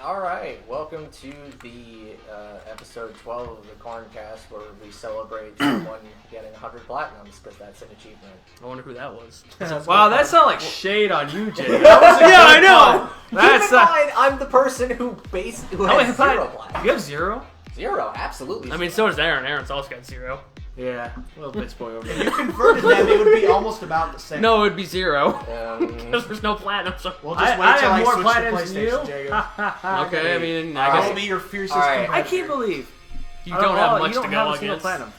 Alright, welcome to the episode 12 of the Corncast, where we celebrate someone getting 100 platinums, because that's an achievement. I wonder who that was. Wow, that sounds like shade on you, Jay. Yeah, I know! Keep in mind, I'm the person who has 0 platinums. You have 0? 0, absolutely. I mean, so does Aaron. Aaron's also got 0. Yeah, a little bitch boy over If there. you converted them, it would be almost about the same. No, it would be 0. Um, Because there's no platinum. So We'll just wait till have I more switch to platinums than you. PlayStation, Jago. okay, I mean, Alright. I I guess will be your fiercest Alright. competitor. I can't believe you don't have much you don't to have go a single against. platinum,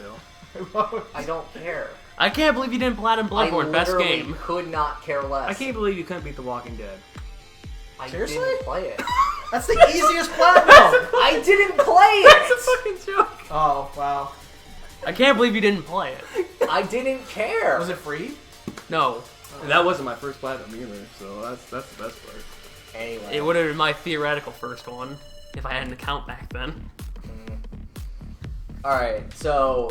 Phil. I don't care. I can't believe you didn't platinum Bloodborne. I Best literally game. could not care less. I can't believe you couldn't beat The Walking Dead. I Seriously? didn't play it. That's the easiest platinum. I didn't play That's a it! fucking joke. Oh, wow. I can't believe you didn't play it. I didn't care. Was it free? No. And that wasn't my first platinum either, so that's the best part. Anyway. It would have been my theoretical first one if I had an account back then. Alright, so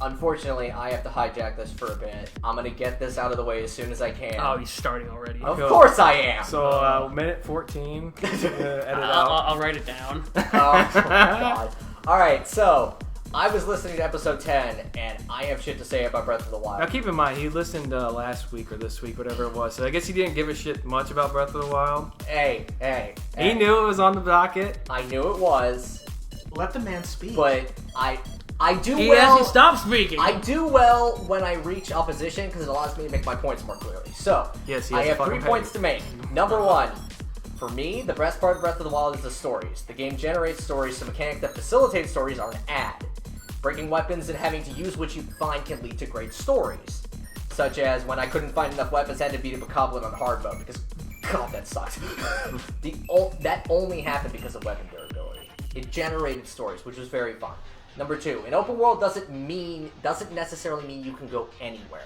unfortunately I have to hijack this for a bit. I'm gonna get this out of the way as soon as I can. Oh, he's starting already. Of Cool. course I am! So, minute 14, edit out. I'll write it down. Oh, God. Alright, so I was listening to episode 10 and I have shit to say about Breath of the Wild. Now keep in mind, he listened last week or this week, whatever it was, so I guess he didn't give a shit much about Breath of the Wild. Hey. He knew it was on the docket. I knew it was, Let the man speak. but I do He well. hasn't stopped speaking. I do well when I reach opposition because it allows me to make my points more clearly. So, Yes, he I has a have fucking 3 points to make. Number 1, for me, the best part of Breath of the Wild is the stories. The game generates stories, so mechanics that facilitate stories are an add. Breaking weapons and having to use what you find can lead to great stories. Such as when I couldn't find enough weapons, I had to beat up a goblin on hard mode because, God, that sucks. That only happened because of weapon durability. It generated stories, which was very fun. Number 2, an open world doesn't necessarily mean you can go anywhere.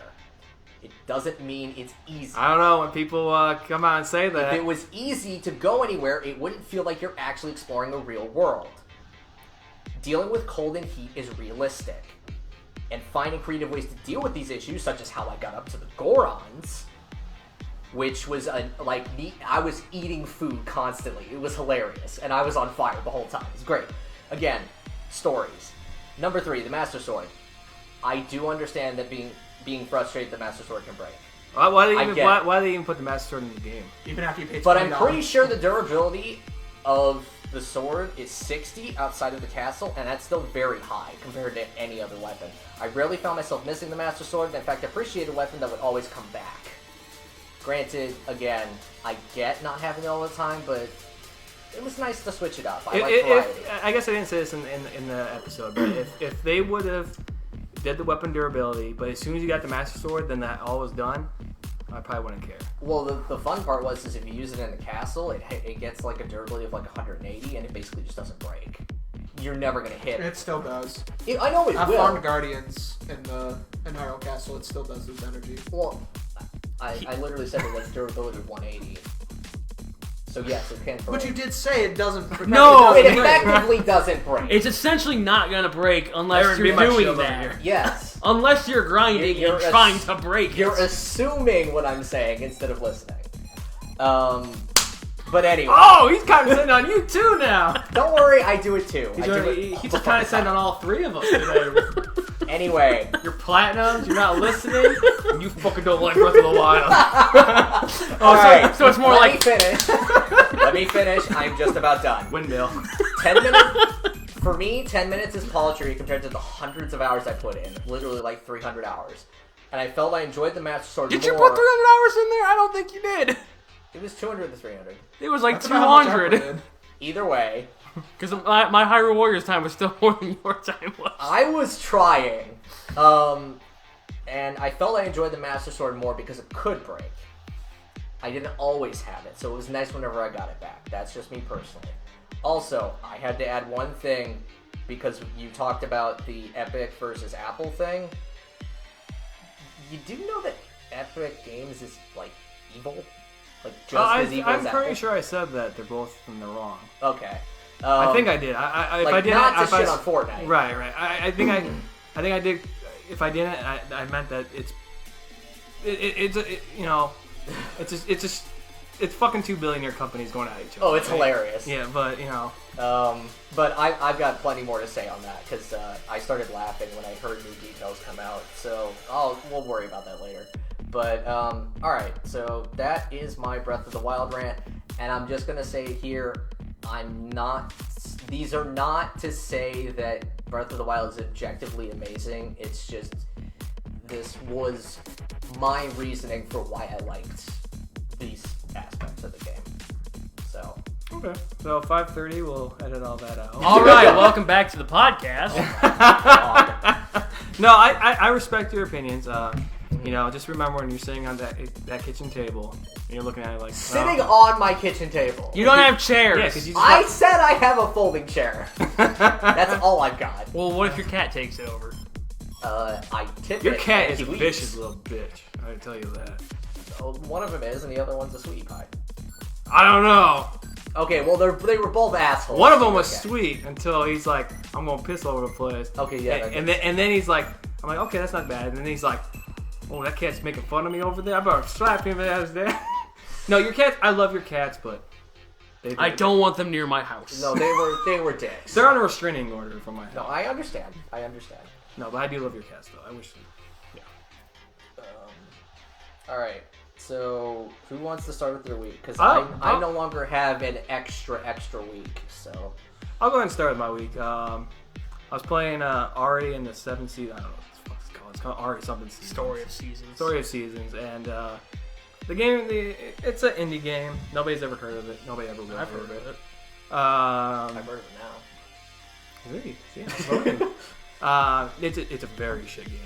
It doesn't mean it's easy. I don't know, when people come out and say that. If it was easy to go anywhere, it wouldn't feel like you're actually exploring the real world. Dealing with cold and heat is realistic. And finding creative ways to deal with these issues, such as how I got up to the Gorons, which was I was eating food constantly. It was hilarious, and I was on fire the whole time. It was great. Again, stories. Number 3, the Master Sword. I do understand that being frustrated, the Master Sword can break. Why did they even put the Master Sword in the game? Even after you paid $20. But I'm pretty sure the durability of the sword is 60 outside of the castle, and that's still very high compared to any other weapon. I rarely found myself missing the Master Sword, and in fact, I appreciate a weapon that would always come back. Granted, again, I get not having it all the time, but it was nice to switch it up. I like variety. I guess I didn't say this in the episode, but if they would have did the weapon durability, but as soon as you got the Master Sword, then that all was done, I probably wouldn't care. Well, the fun part is if you use it in the castle, it gets like a durability of like 180, and it basically just doesn't break. You're never gonna hit it. It still does. I know it I've will. farmed Guardians in the Hyrule Castle. It still does lose energy. Well, I literally said it was durability of 180. So yes, it can break. But you did say it doesn't. No, It effectively doesn't break. It's essentially not gonna break unless Aaron, you're be my doing shield over that. here. Yes. Unless you're grinding You're and trying to break You're it. assuming what I'm saying instead of listening. But anyway. Oh, he's condescending on you too now. Don't worry, I do it too. He's just condescending on all 3 of us today. Anyway. You're platinums, you're not listening, and you fucking don't like Breath of the Wild. Alright, so it's more let like- me finish. Let me finish. I'm just about done. Windmill. 10 minutes. For me, 10 minutes is paltry compared to the hundreds of hours I put in. Literally like 300 hours. And I felt I enjoyed the Master Sword Did more. you put 300 hours in there? I don't think you did. It was 200 to 300. It was like That's about how much I 200. put in. Either way, Because my Hyrule Warriors time was still more than your time was. I was trying. And I felt I enjoyed the Master Sword more because it could break. I didn't always have it, so it was nice whenever I got it back. That's just me personally. Also, I had to add one thing because you talked about the Epic versus Apple thing. You do know that Epic Games is, like, evil? Like, just as evil as I'm Apple? pretty sure I said that they're both in the wrong. Okay. I think I did. If I like, didn't, not to if I shit s- on Fortnite. Right. I think I did. If I didn't, I meant that it's it's fucking two billionaire companies going at each other. Oh, it's hilarious. Yeah, but you know. But I've got plenty more to say on that because I started laughing when I heard new details come out. So we'll worry about that later. But all right, so that is my Breath of the Wild rant, and I'm just gonna say here, these are not to say that Breath of the Wild is objectively amazing. It's just this was my reasoning for why I liked these aspects of the game. So. Okay. So 5:30, we'll edit all that out. All right, welcome back to the podcast. No, I respect your opinions. You know, just remember when you're sitting on that kitchen table and you're looking at it like sitting on my kitchen table. You don't have chairs. Yeah, because you I said I have a folding chair. That's all I've got. Well, what if your cat takes it over? I tip Your it cat and is a he vicious leaves. little bitch. I can tell you that. Oh, one of them is, and the other one's a sweetie pie. I don't know. Okay, well they were both assholes. One of them was Okay. sweet until he's like, I'm gonna piss all over the place. Okay, yeah. And then he's like, I'm like, okay, that's not bad. And then he's like, oh, that cat's making fun of me over there. I better slap him as there. No, your cats. I love your cats, but I don't want them near my house. No, they were dicks. They're on a restraining order from my house. No, I understand. No, but I do love your cats though. I wish. All right. So, who wants to start with their week? Because I'll- I no longer have an extra week. So, I'll go ahead and start with my week. I was playing Ari in the 7th season. I don't know what the fuck it's called. It's called Ari something season. Story of Seasons. Story of Seasons, and the game. It's an indie game. Nobody's ever heard of it. Nobody ever will I've heard heard of of it. it. I've heard of it now. Really? See, I'm voting. It's a very shit game.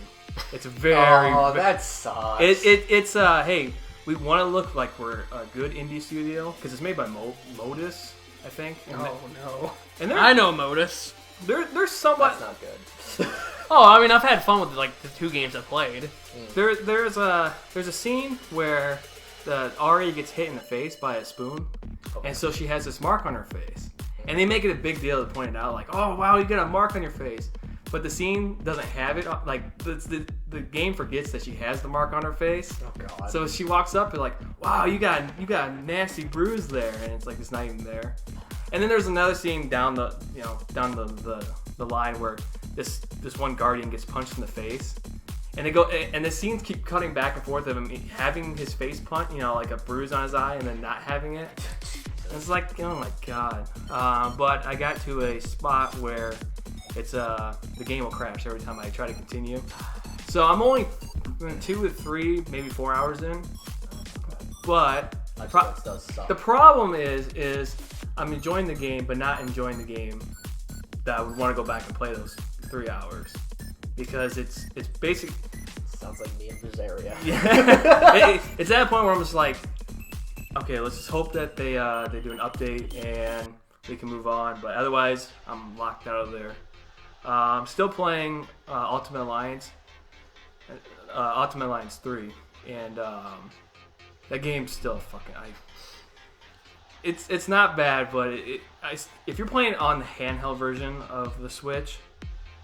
It's a very. Oh, that sucks. It's hey, we want to look like we're a good indie studio because it's made by Modus, I think. And Oh no. and I know Modus. they're somewhat. That's not good. Oh, I mean, I've had fun with like the 2 games I've played. There's a scene where the Ari gets hit in the face by a spoon, and so she has this mark on her face, and they make it a big deal to point it out, like, oh wow, you got a mark on your face, but the scene doesn't have it. Like the game forgets that she has the mark on her face. Oh god. So she walks up and like, wow, you got a nasty bruise there, and it's like it's not even there. And then there's another scene down the line where this one guardian gets punched in the face, and the scenes keep cutting back and forth of him having his face punched, like a bruise on his eye, and then not having it. And it's like, oh my god. But I got to a spot where it's the game will crash every time I try to continue. So I'm only 2 to 3, maybe 4 hours in. But That does suck. the problem is I'm enjoying the game, but not enjoying the game that I would want to go back and play those 3 hours because it's basic. Sounds like me in Berseria. Yeah, it's at a point where I'm just like, okay, let's just hope that they do an update and we can move on. But otherwise, I'm locked out of there. I'm still playing Ultimate Alliance 3, and that game's still fucking. It's not bad, but if you're playing on the handheld version of the Switch,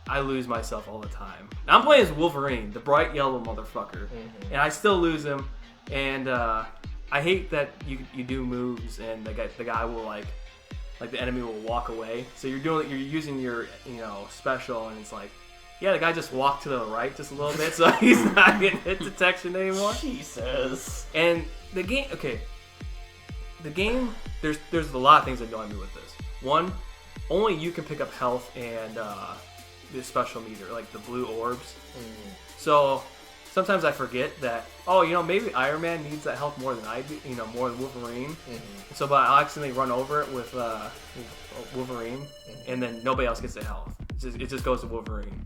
I lose myself all the time. Now, I'm playing as Wolverine, the bright yellow motherfucker, and I still lose him. And I hate that you do moves and the guy will like the enemy will walk away. So you're using your special, and it's like, yeah, the guy just walked to the right just a little bit, so he's not getting hit detection anymore. Jesus. And the game, there's a lot of things that annoy me with this. One, only you can pick up health and the special meter, like the blue orbs. So sometimes I forget that, maybe Iron Man needs that health more than I do, more than Wolverine. So, but I'll accidentally run over it with Wolverine, and then nobody else gets the health. It just goes to Wolverine.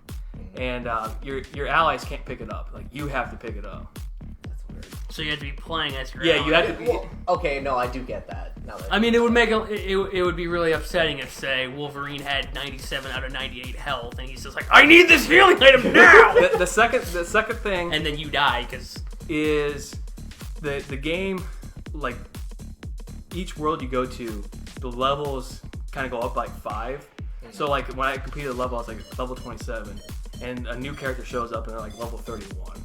And your allies can't pick it up. Like, you have to pick it up. That's weird. So you have to be playing as your Yeah, ally. you have to be. Well, okay, no, I do get that. Now that I mean, it would make it would be really upsetting if, say, Wolverine had 97 out of 98 health, and he's just like, I need this healing item now. The second thing, And then you die because is the game, like, each world you go to, the levels kind of go up like 5. So like when I completed a level, I was like level 27, and a new character shows up and they're like level 31,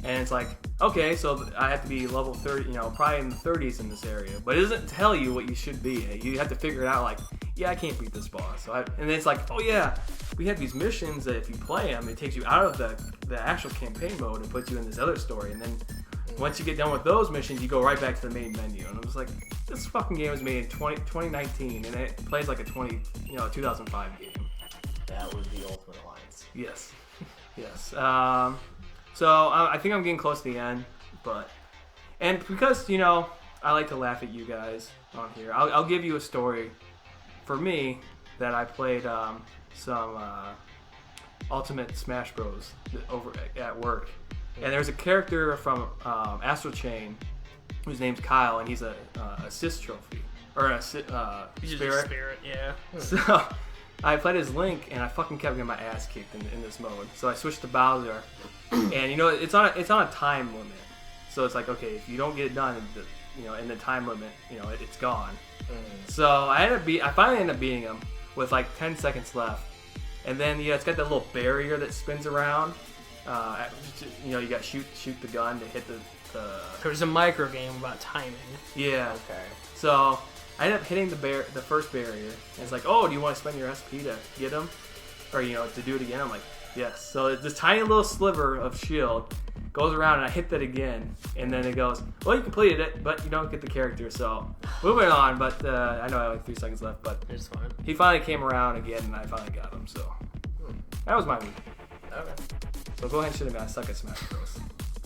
and it's like, okay, so I have to be level 30, probably in the 30s in this area. But it doesn't tell you what you should be. You have to figure it out, like, yeah, I can't beat this boss. And then it's like, oh yeah, we have these missions that if you play them, it takes you out of the actual campaign mode and puts you in this other story. And then once you get done with those missions, you go right back to the main menu. And I was like, this fucking game was made in 2019, and it plays like a 2005 game. That was the Ultimate Alliance. Yes. Yes. So I think I'm getting close to the end, and because I like to laugh at you guys on here, I'll give you a story. For me, that I played some Ultimate Smash Bros. Over at work, and there's a character from Astral Chain whose name's Kyle, and he's a assist trophy or a He's just spirit. a spirit, yeah. So I played as Link, and I fucking kept getting my ass kicked in this mode. So I switched to Bowser, and it's on a time limit. So it's like, okay, if you don't get it done in the time limit, it's gone. So I finally ended up beating him with like 10 seconds left, and then it's got that little barrier that spins around. You got to shoot the gun to hit the. There's a micro game about timing. Yeah. Okay. So I ended up hitting the first barrier. And it's like, oh, do you want to spend your SP to get him, or to do it again? I'm like, yes. So this tiny little sliver of shield goes around, and I hit that again, and then it goes, well, you completed it, but you don't get the character. So moving on, but I know I have 3 seconds left, but It's fine. he finally came around again, and I finally got him. So that was my week. Okay. So go ahead and shoot him. I suck at Smash Bros.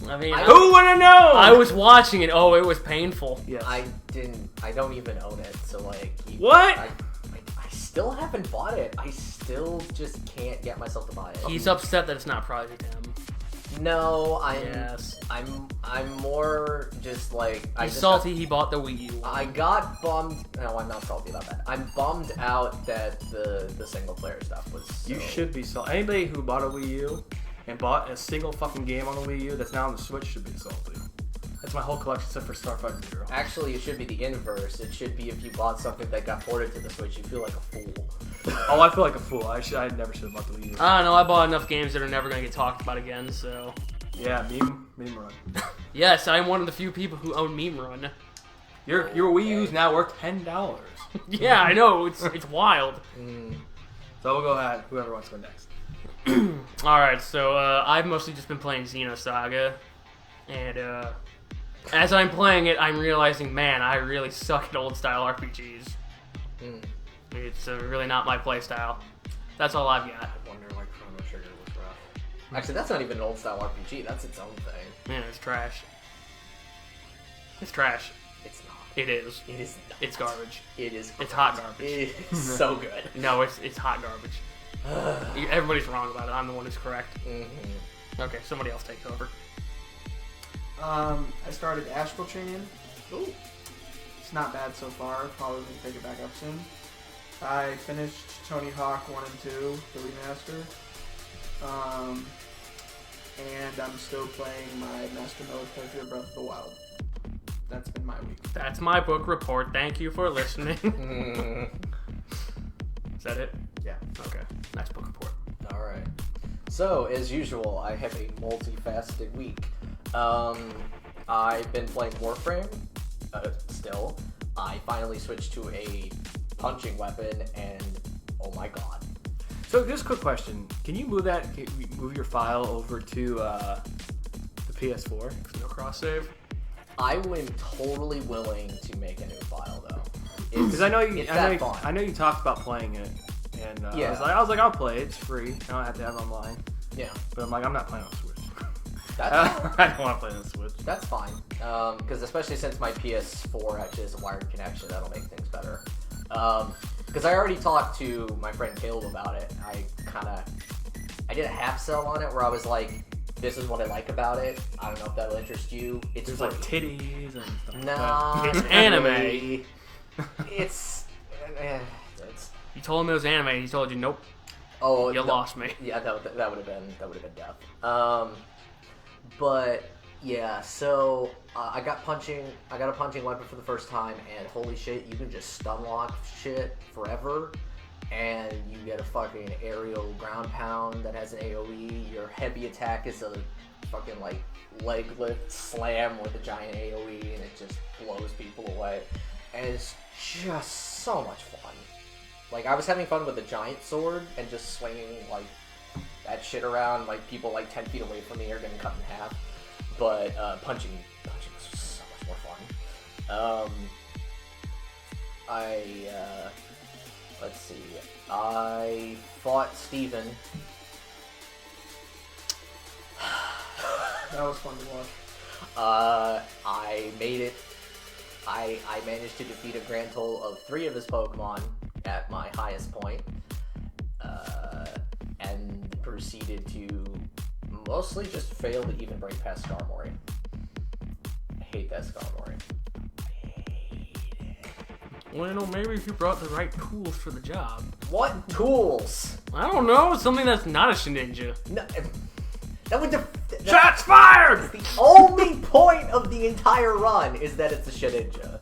I mean, Who would have known? I was watching it. Oh, it was painful. Yes. I don't even own it, so like. What? I still haven't bought it. I still just can't get myself to buy it. He's upset that it's not Project M. No, Yes. I'm more just like He's salty he bought the Wii U. I got bummed. No, I'm not salty about that. I'm bummed out that the single player stuff was. You should be salty. Anybody who bought a Wii U and bought a single fucking game on the Wii U that's now on the Switch should be salty. That's my whole collection except for Starfighter Zero. Actually, it should be the inverse. It should be if you bought something that got ported to the Switch, you feel like a fool. Oh, I feel like a fool. I never should have bought the Wii U. I don't know. I bought enough games that are never going to get talked about again, so. Yeah, meme run. Yes, I'm one of the few people who own Meme Run. Your Wii U's now worth $10. Yeah, I know. It's wild. So we'll go ahead. Whoever wants to go next. Alright, so I've mostly just been playing Xenosaga, and as I'm playing it, I'm realizing, man, I really suck at old-style RPGs. It's really not my playstyle. That's all I've got. I wonder why Chrono Trigger was rough. Actually, that's not even an old style RPG. That's its own thing. Man, it's trash. It's trash. It's not. It is. It is not. It's garbage. It is. It's hot garbage. It is so good. No, it's hot garbage. Everybody's wrong about it. I'm the one who's correct. Okay, somebody else take over. I started Astral Chain. Ooh. It's not bad so far. Probably gonna pick it back up soon. I finished Tony Hawk 1 and 2, the remaster. And I'm still playing my Master Mode playthrough of Breath of the Wild. That's been my week. That's my book report. Thank you for listening. Is that it? Yeah. Okay. Nice book report. All right. So, as usual, I have a multifaceted week. I've been playing Warframe. Still, I finally switched to a punching weapon, and oh my god. So just a quick question: can you move your file over to the PS4? No cross save. I'm totally willing to make a new file though. Because I know you talked about playing it, and Yeah. I was like, I'll play it. It's free. I don't have to have it online. Yeah, But I'm like, I'm not playing on Switch. that's I don't want to play on Switch. that's fine. Because especially since my PS4 actually has a wired connection, that'll make things better. Because I already talked to my friend Caleb about it. I did a half sell on it where I was like, this is what I like about it. I don't know if that'll interest you. It's There's free. like titties and stuff. No, It's not anime. really. It's. You told him it was anime. He told you, nope. Oh, You lost me. Yeah, that would have been death. But yeah, so I got a punching weapon for the first time, and holy shit, you can just stun lock shit forever. and you get a fucking aerial ground pound that has an AoE. Your heavy attack is a fucking like leg lift slam with a giant AoE, and it just blows people away. And it's just so much fun. Like, I was having fun with a giant sword and just swinging like that shit around. Like, people like 10 feet away from me are getting cut in half. But punching was just so much more fun. Let's see. I fought Steven. That was fun to watch. I made it. I managed to defeat a grand total of 3 of his Pokemon at my highest point, and proceeded to mostly just fail to even break past Skarmory. I hate that Skarmory. I hate it. Well, maybe if you brought the right tools for the job. What tools? I don't know, something that's not a Shedinja. No, that would Shots fired! the only point of the entire run is that it's a Shedinja.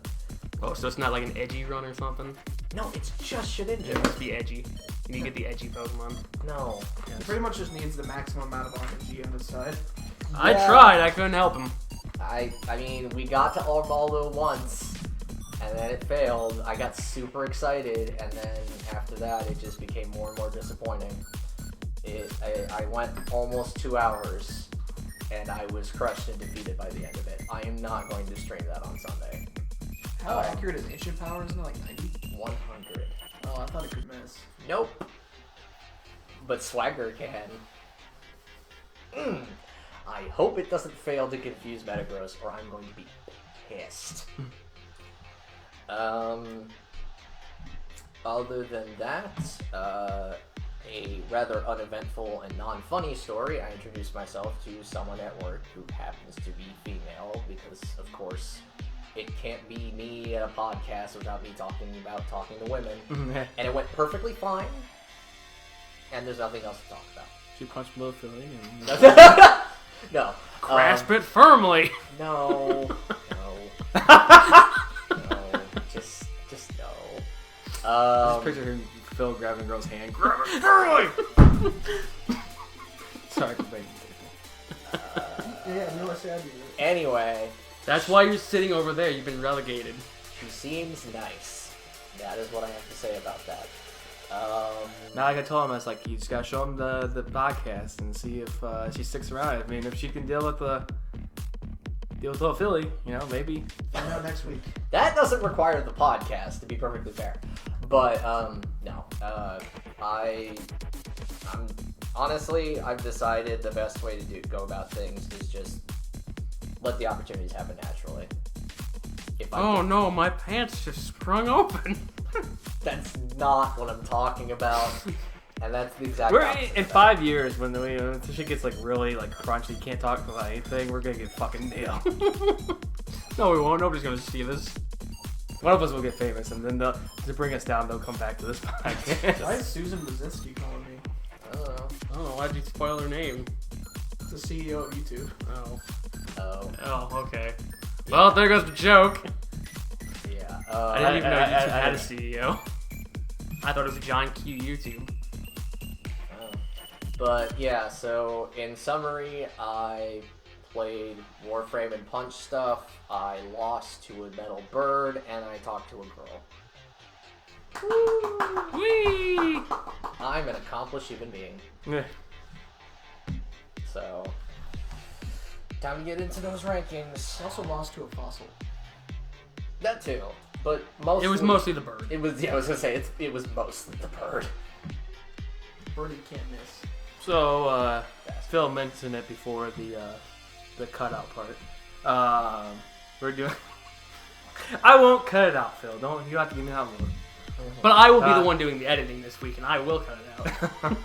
Oh, so it's not like an edgy run or something? No, it's just It Shedinja. must be edgy. You need to get the edgy Pokemon. No. He pretty much just needs the maximum amount of RNG on his side. I Yeah. tried, I couldn't help him. I mean, we got to Armaldo once, and then it failed. I got super excited, and then after that, it just became more and more disappointing. I went almost 2 hours, and I was crushed and defeated by the end of it. I am not going to stream that on Sunday. How accurate is ancient power? Isn't it like 90? 100. Oh, I thought it could miss. Nope. But Swagger can. I hope it doesn't fail to confuse Metagross, or I'm going to be pissed. Other than that, a rather uneventful and non-funny story. I introduced myself to someone at work who happens to be female, because, of course, it can't be me at a podcast without me talking to women. And it went perfectly fine, and there's nothing else to talk about. She punched below Philly and... No. Grasp it firmly! No. No. Just no. I just picture him, Phil grabbing a girl's hand. Grab it firmly! Sorry for making Yeah, no, I said you. Anyway, That's why you're sitting over there, you've been relegated. she seems nice. That is what I have to say about that. Now, like I told him, I was like, you just gotta show him the podcast and see if she sticks around. I mean, if she can deal with little Philly, you know, maybe. Find out next week. That doesn't require the podcast, to be perfectly fair. But, no. I'm honestly, I've decided the best way to go about things is just let the opportunities happen naturally. Oh no, my pants just sprung open. That's not what I'm talking about. And that's the exact We're opposite in of 5 years when the shit gets like really like crunchy, you can't talk about anything. We're gonna get fucking nailed. No, we won't. Nobody's gonna see this. One of us will get famous, and then to bring us down, they'll come back to this podcast. Why is Susan Brzezinski calling me? I don't know. Oh, why'd you spoil her name? It's the CEO of YouTube. Oh. Oh, Oh, okay. Well, there goes the joke. yeah. I didn't even know YouTube I- had a CEO. I thought it was John Q YouTube. But yeah, so in summary, I played Warframe and Punch stuff, I lost to a metal bird, and I talked to a girl. Whee! I'm an accomplished human being, Yeah. so time to get into those rankings. Also lost to a fossil. That too, but mostly It was mostly the bird. It was, yeah, I was gonna say it was mostly the bird. Birdie can't miss. So Phil mentioned it before the cutout part. We're doing. I won't cut it out, Phil. Don't you have to give me that one. But I will be the one doing the editing this week, and I will cut it out.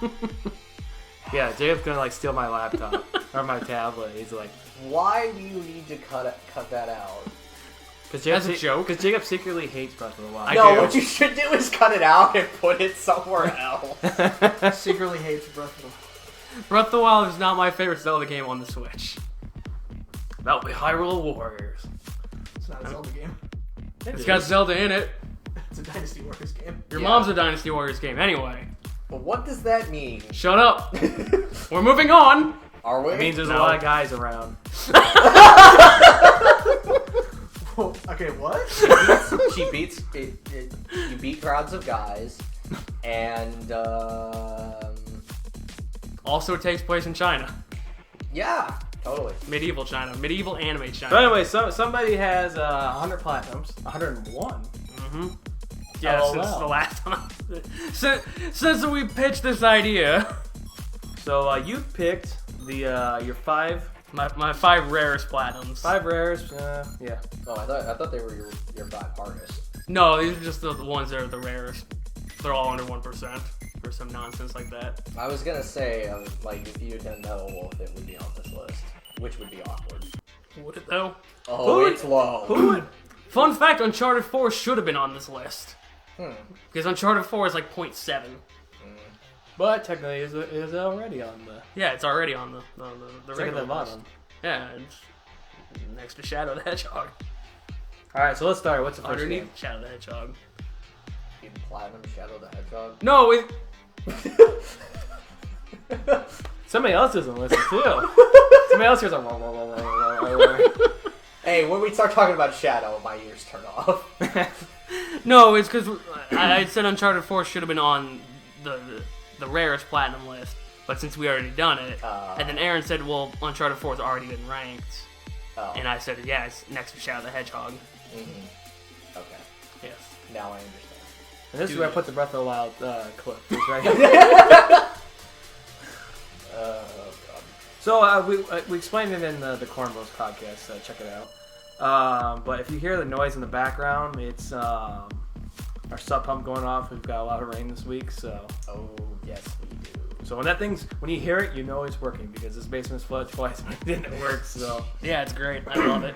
Yeah, Jacob's gonna like steal my laptop or my tablet. He's like, Why do you need to cut that out? As a joke? Because Jacob secretly hates Breath of the Wild. No, do. what you should do is cut it out and put it somewhere else. Secretly hates Breath of the Breath of the Wild is not my favorite Zelda game on the Switch. That'll be Hyrule Warriors. It's not a Zelda game. It's got Zelda in it. It's a Dynasty Warriors game. Your mom's a Dynasty Warriors game anyway. But what does that mean? Shut up. We're moving on. Are we? It means there's a No. lot of guys around. Okay, what? She beats you beat crowds of guys, and Also takes place in China. yeah, totally. Medieval China. Medieval anime China. So anyway, somebody has 100 platinums, 101. Mm-hmm. Yeah, Oh, since wow. the last time. Since we pitched this idea. So you picked your five My 5 rarest platinums. rares. Yeah. Oh, I thought they were your 5 hardest. No, these are just the ones that are the rarest. They're all under 1% or some nonsense like that. I was gonna say, like, if you didn't know Wolf, it would be on this list, which would be awkward. Would it though? Oh, Who it's low. Who would? Fun fact, Uncharted 4 should have been on this list. Because Uncharted 4 is like 0.7. But technically, is already on the. Yeah, it's already on the It's regular at the list. bottom. Yeah, it's next to Shadow the Hedgehog. All right, so let's start. What's the first Underneath game? Shadow the Hedgehog. You Platinum Shadow the Hedgehog. No, it, Somebody else doesn't listen too. Somebody else hears a. Hey, when we start talking about Shadow, my ears turn off. no, it's because I said Uncharted 4 should have been on the rarest platinum list, but since we already done it, and then Aaron said, well, Uncharted 4 has already been ranked, and I said, yeah, it's next to Shadow the Hedgehog. Mm-hmm. Okay, Yes. now I understand. And this is where I put the Breath of the Wild clip. It's right here. Oh, God. So we explained it in the Cornrows podcast, so check it out. But if you hear the noise in the background, it's our sub pump going off. We've got a lot of rain this week, so. Oh, yes, we do. So when you hear it, you know it's working because this basement's flooded twice, but it didn't work. So Yeah, it's great. I love it.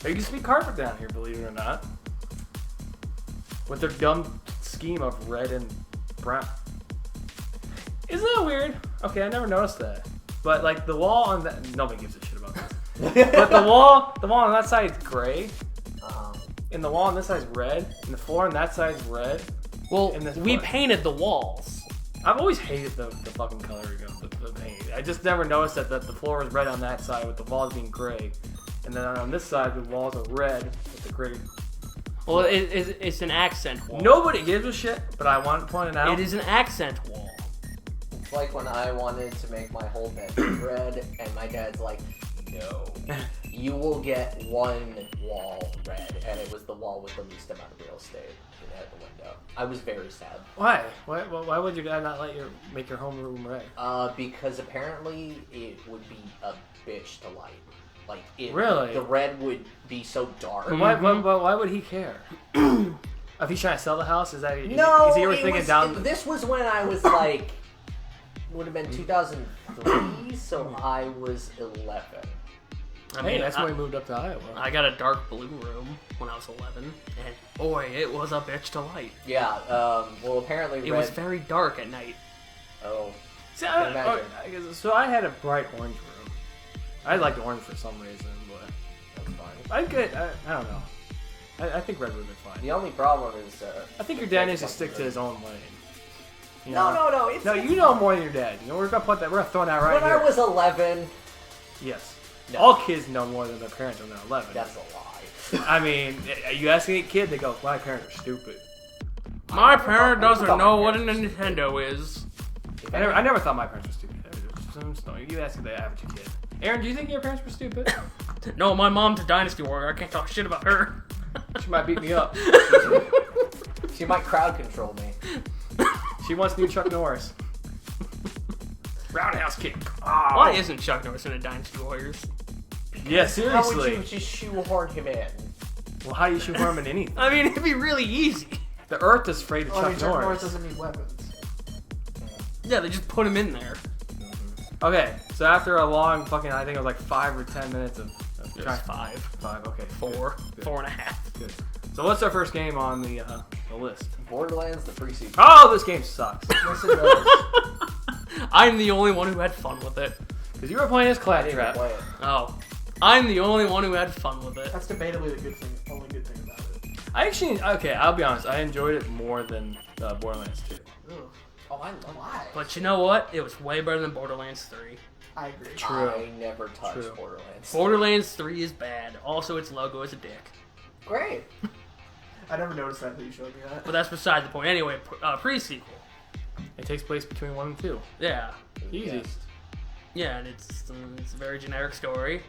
there used to be carpet down here, believe it or not, with their dumb scheme of red and brown. Isn't that weird? Okay, I never noticed that. But like the wall on that, nobody gives a shit about this. But the wall on that side is gray, and the wall on this side is red, and the floor on that side is red. Well, In this we part. painted the walls. I've always hated the fucking coloring of the paint. I just never noticed that the floor was red on that side with the walls being gray, and then on this side the walls are red with the gray. Well, it's an accent wall. Nobody gives a shit, but I want to point it out. It is an accent wall. It's like when I wanted to make my whole bedroom red, and my dad's like, no, you will get one wall red, and it was the wall with the least amount of real estate at the window. I was very sad. Why? Why would your dad not let you make your homeroom red? Because apparently it would be a bitch to light. Like, Really? the red would be so dark. Why would he care? If he's trying to sell the house, is that No, Is he ever it thinking was- down? this was when I was like, would have been 2003, so I was 11. I Hey, mean, that's when we moved up to Iowa. I got a dark blue room when I was 11, and boy, it was a bitch to light. Yeah, well, apparently It red... was very dark at night. Oh, See, can imagine. so I had a bright orange room. I liked orange for some reason, but that's fine. I don't know. I think red would have been fine. The only problem is... I think your dad needs to stick to his own lane. You No, know? no, it's... No, you know more than your dad. You know, we're gonna throw that right When here. I was 11, Yes. No. All kids know more than their parents when they're 11. that's a lie. I mean, you ask any kid, they go, "My parents are stupid." My parent doesn't thought know my what a parents Nintendo is. I never thought my parents were stupid. You ask the average kid. Aaron, do you think your parents were stupid? No, my mom's a Dynasty Warrior. I can't talk shit about her. She might beat me up. She might crowd control me. She wants new Chuck Norris. Roundhouse kick. Oh. Why isn't Chuck Norris in a Dynasty Warriors? Yeah, How would seriously. you just shoehorn him in? Well, how do you shoot harm in anything? I mean, it'd be really easy. The Earth is afraid of Oh, I mean, Chuck Chuck Norris Norris. doesn't need weapons. Yeah, they just put him in there. Okay, so after a long fucking, I think it was like 5 or 10 minutes of It trying. was 5, 5, okay. 4, Good. 4.5. Good. So what's our first game on the list? Borderlands, the pre-sequel. Oh, this game sucks. Yes, it does. I'm the only one who had fun with it. Because you were playing as I didn't even Claptrap. play it. Oh. I'm the only one who had fun with it. That's debatably the good thing. Only good thing about it. I'll be honest. I enjoyed it more than Borderlands 2. Ugh. Oh, I love Why? But you know what? It was way better than Borderlands 3. I agree. True. I never touched True. Borderlands. Borderlands 3 is bad. Also, its logo is a dick. Great. I never noticed that until you showed me that. But that's beside the point. Anyway, pre-sequel. It takes place between 1 and 2. Yeah. Easy. Yes. Yeah, and it's a very generic story.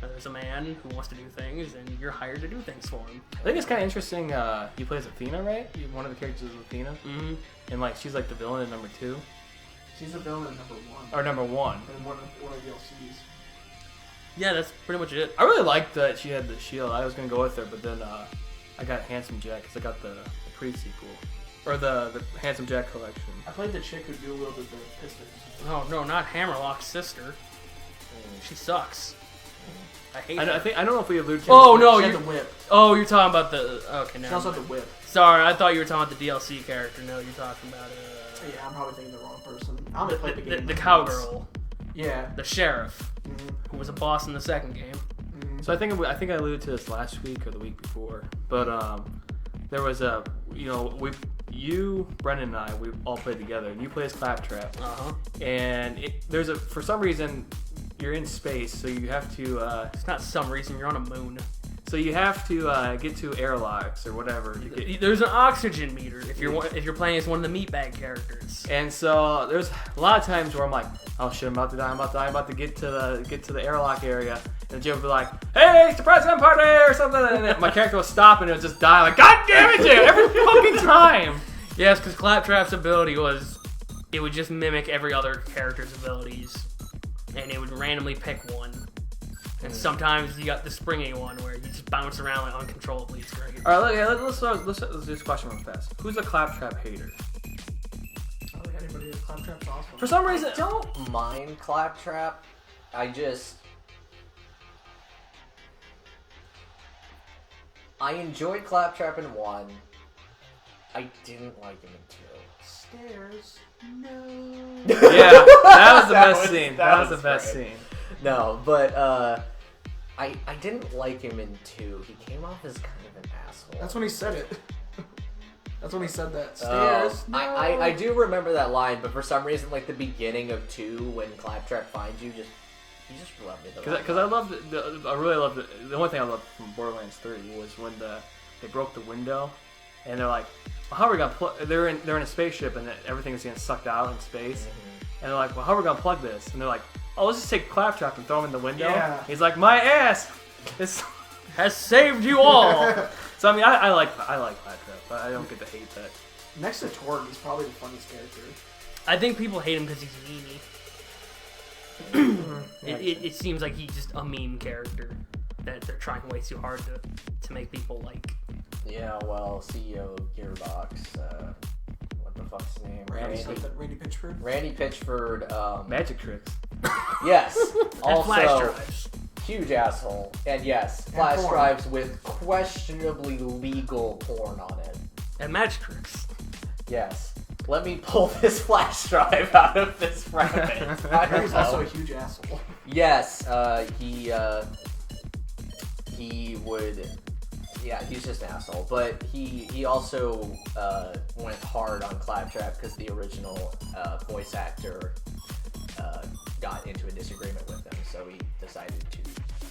There's a man who wants to do things, and you're hired to do things for him. I think it's kind of interesting. He plays Athena, right? One of the characters is Athena, Mm-hmm. and like she's like the villain in number 2 She's a villain in number 1. or number 1. And one of DLCs. Yeah, that's pretty much it. I really liked that she had the shield. I was gonna go with her, but then I got Handsome Jack because I got the pre-sequel or the Handsome Jack collection. I played the chick who dual-wielded the pistons. No, not Hammerlock's sister. She sucks. I hate I her. don't know if we alluded to. Oh, this. no, she had you- the whip. Oh, you're talking about the... Okay, She never also mind. had the whip. Sorry, I thought you were talking about the DLC character. No, you're talking about Yeah, I'm probably thinking the wrong person. I'm gonna play the game. the cowgirl, Yeah. the sheriff, Mm-hmm. who was a boss in the second game. Mm-hmm. So I think I alluded to this last week or the week before, but there was Brendan and I, we all played together, and you play as Claptrap, Uh-huh. and for some reason you're in space, so you have to It's not some reason you're on a moon. get to airlocks or whatever. To get, There's an oxygen meter if you're playing as one of the meatbag characters. and so there's a lot of times where I'm like, oh shit, I'm about to die, I'm about to get to the airlock area, and Jim would be like, hey, surprise gun party or something, and then my character would stop and it would just die, like, god damn it, Jim, every fucking time. Yes, because Claptrap's ability was, it would just mimic every other character's abilities, and it would randomly pick one. And sometimes you got the springy one where you just bounce around like uncontrollably. It's great. All right, let's do this question real fast. Who's a Claptrap hater? I don't think anybody is Claptrap's awesome. For some reason, I don't mind Claptrap. I enjoyed Claptrap in 1. I didn't like him in 2. Stairs. No. yeah, that was the best was- scene. that That was was the best great. scene. No, but I didn't like him in 2. He came off as kind of an asshole. That's when he said it. That's when he said that. Oh, Stairs. No. I do remember that line, but for some reason, like the beginning of 2, when Claptrap finds you, he just rubbed me the wrong Because I loved I really loved it. The only thing I loved from Borderlands 3 was when they broke the window, and they're like, well, how are we gonna plug? They're in a spaceship, and everything is getting sucked out in space, and they're like, well, how are we gonna plug this? And they're like, oh, let's just take Claptrap and throw him in the window. Yeah. He's like, my ass. This. Has saved you all. So I mean, I like Claptrap, but I don't get to hate that. Next to Torg, he's probably the funniest character. I think people hate him because he's meanie. It seems like he's just a meme character that they're trying way too hard to make people like. Yeah, well, CEO of Gearbox, what the fuck's his name? Randy Pitchford. Randy Pitchford. Magic tricks. Yes. And Also, flash drives. huge asshole. And yes, flash porn. drives with questionably legal porn on it. And magic tricks. Yes. Let me pull this flash drive out of this fragment. I don't He's also know. a huge asshole. Yes, he would. Yeah, he's just an asshole. But he also went hard on Claptrap because the original voice actor got into a disagreement with him, so he decided to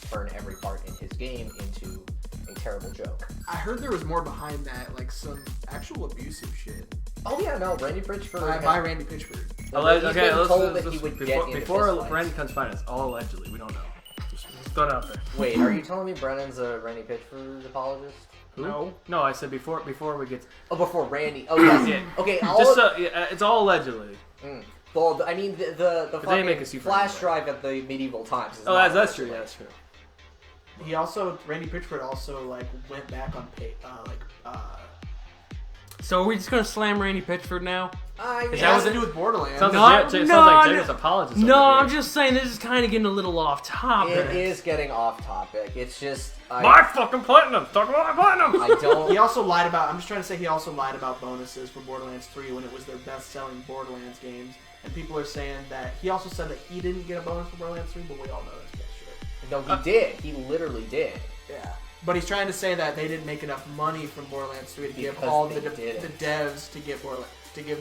turn every part in his game into a terrible joke. I heard there was more behind that, like some actual abusive shit. Oh yeah, no, Randy Pitchford. By Randy Pitchford. He's been told that he would get into before fistfights. Randy comes find us, all allegedly, we don't know. Just throw it out there. Wait, are you telling me Brennan's a Randy Pitchford apologist? Who? No, I said before we get. Oh, before Randy. Oh yes. Yeah. Okay. It's all allegedly. Well, I mean the they fucking make a super flash anyway. drive at the medieval times. Is Oh, not that's true. allegedly. Yeah, that's true. He also, Randy Pitchford also like went back on So are we just gonna slam Randy Pitchford now? Yeah. It that has what to do with Borderlands. Sounds No, like sounds like Jada's apologist. No, over I'm here. just saying this is kind of getting a little off topic. It is getting off topic. It's just My fucking platinum. Talk about my platinum. I don't. He also lied about. I'm just trying to say he also lied about bonuses for Borderlands 3 when it was their best-selling Borderlands games, and people are saying that he also said that he didn't get a bonus for Borderlands 3, but we all know that's bullshit. No, he did. He literally did. Yeah. But he's trying to say that they didn't make enough money from Borderlands 3 to give Because all they the didn't. devs to give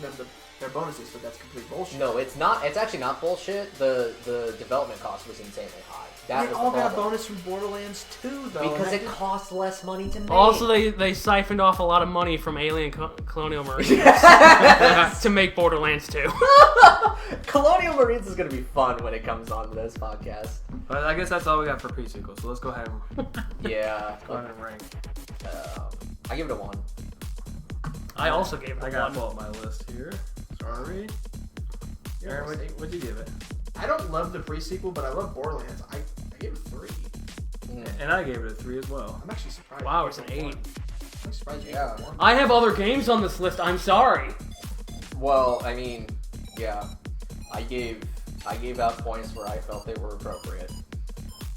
them their bonuses, but that's complete bullshit. No, it's not. It's actually not bullshit. The development cost was insanely high. That They was all the got a problem. bonus from Borderlands 2, though. Because and it costs less money to make. Also, they siphoned off a lot of money from Alien Colonial Marines to make Borderlands 2. Colonial Marines is gonna be fun when it comes on to this podcast. But I guess that's all we got for pre-sequel. So let's go ahead and Yeah. rank. I give it a 1. I also gave it I a got to 1. pull up my list here. Sorry. Aaron, what'd you give it? I don't love the pre-sequel, but I love Borderlands. I gave it 3. And I gave it a 3 as well. I'm actually surprised. Wow, you it's gave an it 8. 1. I'm surprised you Yeah. gave it 1. I have other games on this list. I'm sorry. Well, I mean, yeah. I gave out points where I felt they were appropriate.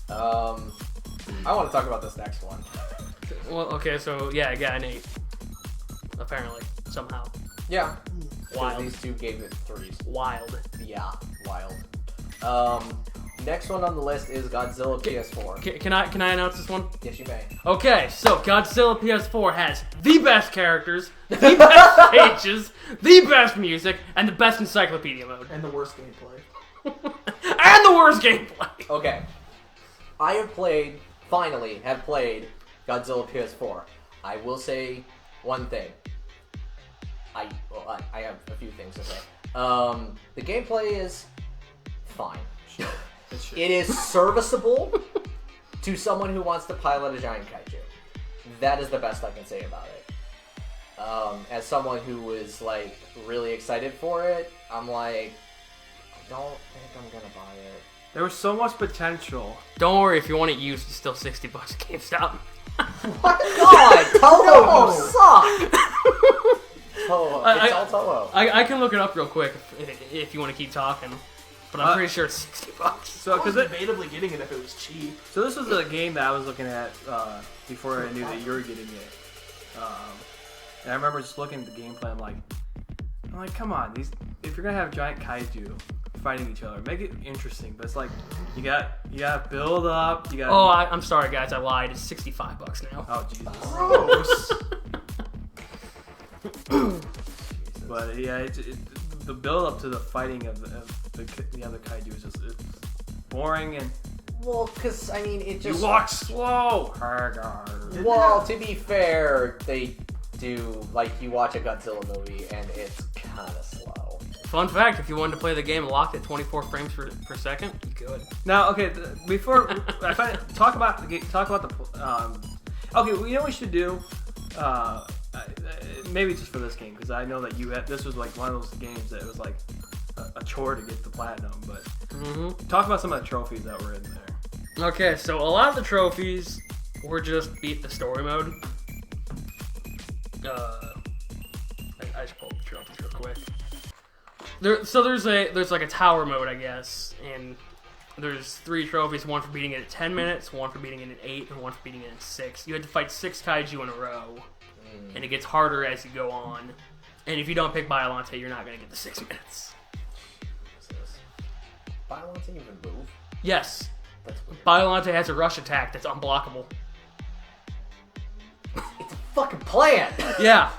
I want to talk about this next one. Well, okay, so yeah, I got an 8. Apparently, somehow. Yeah. Wild. These two gave it 3s. Wild. Yeah, wild. Next one on the list is Godzilla PS4. Can I announce this one? Yes, you may. Okay, so Godzilla PS4 has the best characters, the best stages, the best music, and the best encyclopedia mode. And the worst gameplay. And the worst gameplay! Okay. I finally have played Godzilla PS4. I will say one thing. I have a few things to say. The gameplay is fine. It is serviceable to someone who wants to pilot a giant kaiju. That is the best I can say about it. As someone who was like really excited for it, I'm like, I don't think I'm gonna buy it. There was so much potential. Don't worry, if you want it used, it's still $60 at GameStop. What? God, Toho, you suck! Toho, it's all Toho. I can look it up real quick if you want to keep talking, but I'm pretty sure it's $60. So, I was because debatably getting it if it was cheap. So this was a game that I was looking at before I knew that you were getting it. And I remember just looking at the gameplay. I'm like, come on, if you're gonna have giant kaiju fighting each other, make it interesting. But it's like you got build up. You got. Oh, I'm sorry, guys, I lied. It's $65 now. Oh Jesus. Gross. But yeah, the build up to the fighting of the other kaiju is just it's boring and. Well, because, I mean, it just... You walk slow! Well, to be fair, they do, like, you watch a Godzilla movie, and it's kind of slow. Fun fact, if you wanted to play the game locked at 24 frames per second, you could. Now, okay, before... talk about the... okay, well, you know what we should do? Maybe just for this game, because I know that this was, like, one of those games that was, like, a chore to get the platinum, but... Talk about some of the trophies that were in there. Okay, so a lot of the trophies were just beat the story mode. I just pulled the trophies real quick. There's like a tower mode, I guess, and there's 3 trophies: one for beating it at 10 minutes, one for beating it at 8, and one for beating it at 6. You had to fight 6 kaiju in a row, and it gets harder as you go on. And if you don't pick Biollante, you're not gonna get the 6 minutes. What's this? Biollante even move? Yes. That's weird. Biollante has a rush attack that's unblockable. It's a fucking plant! Yeah,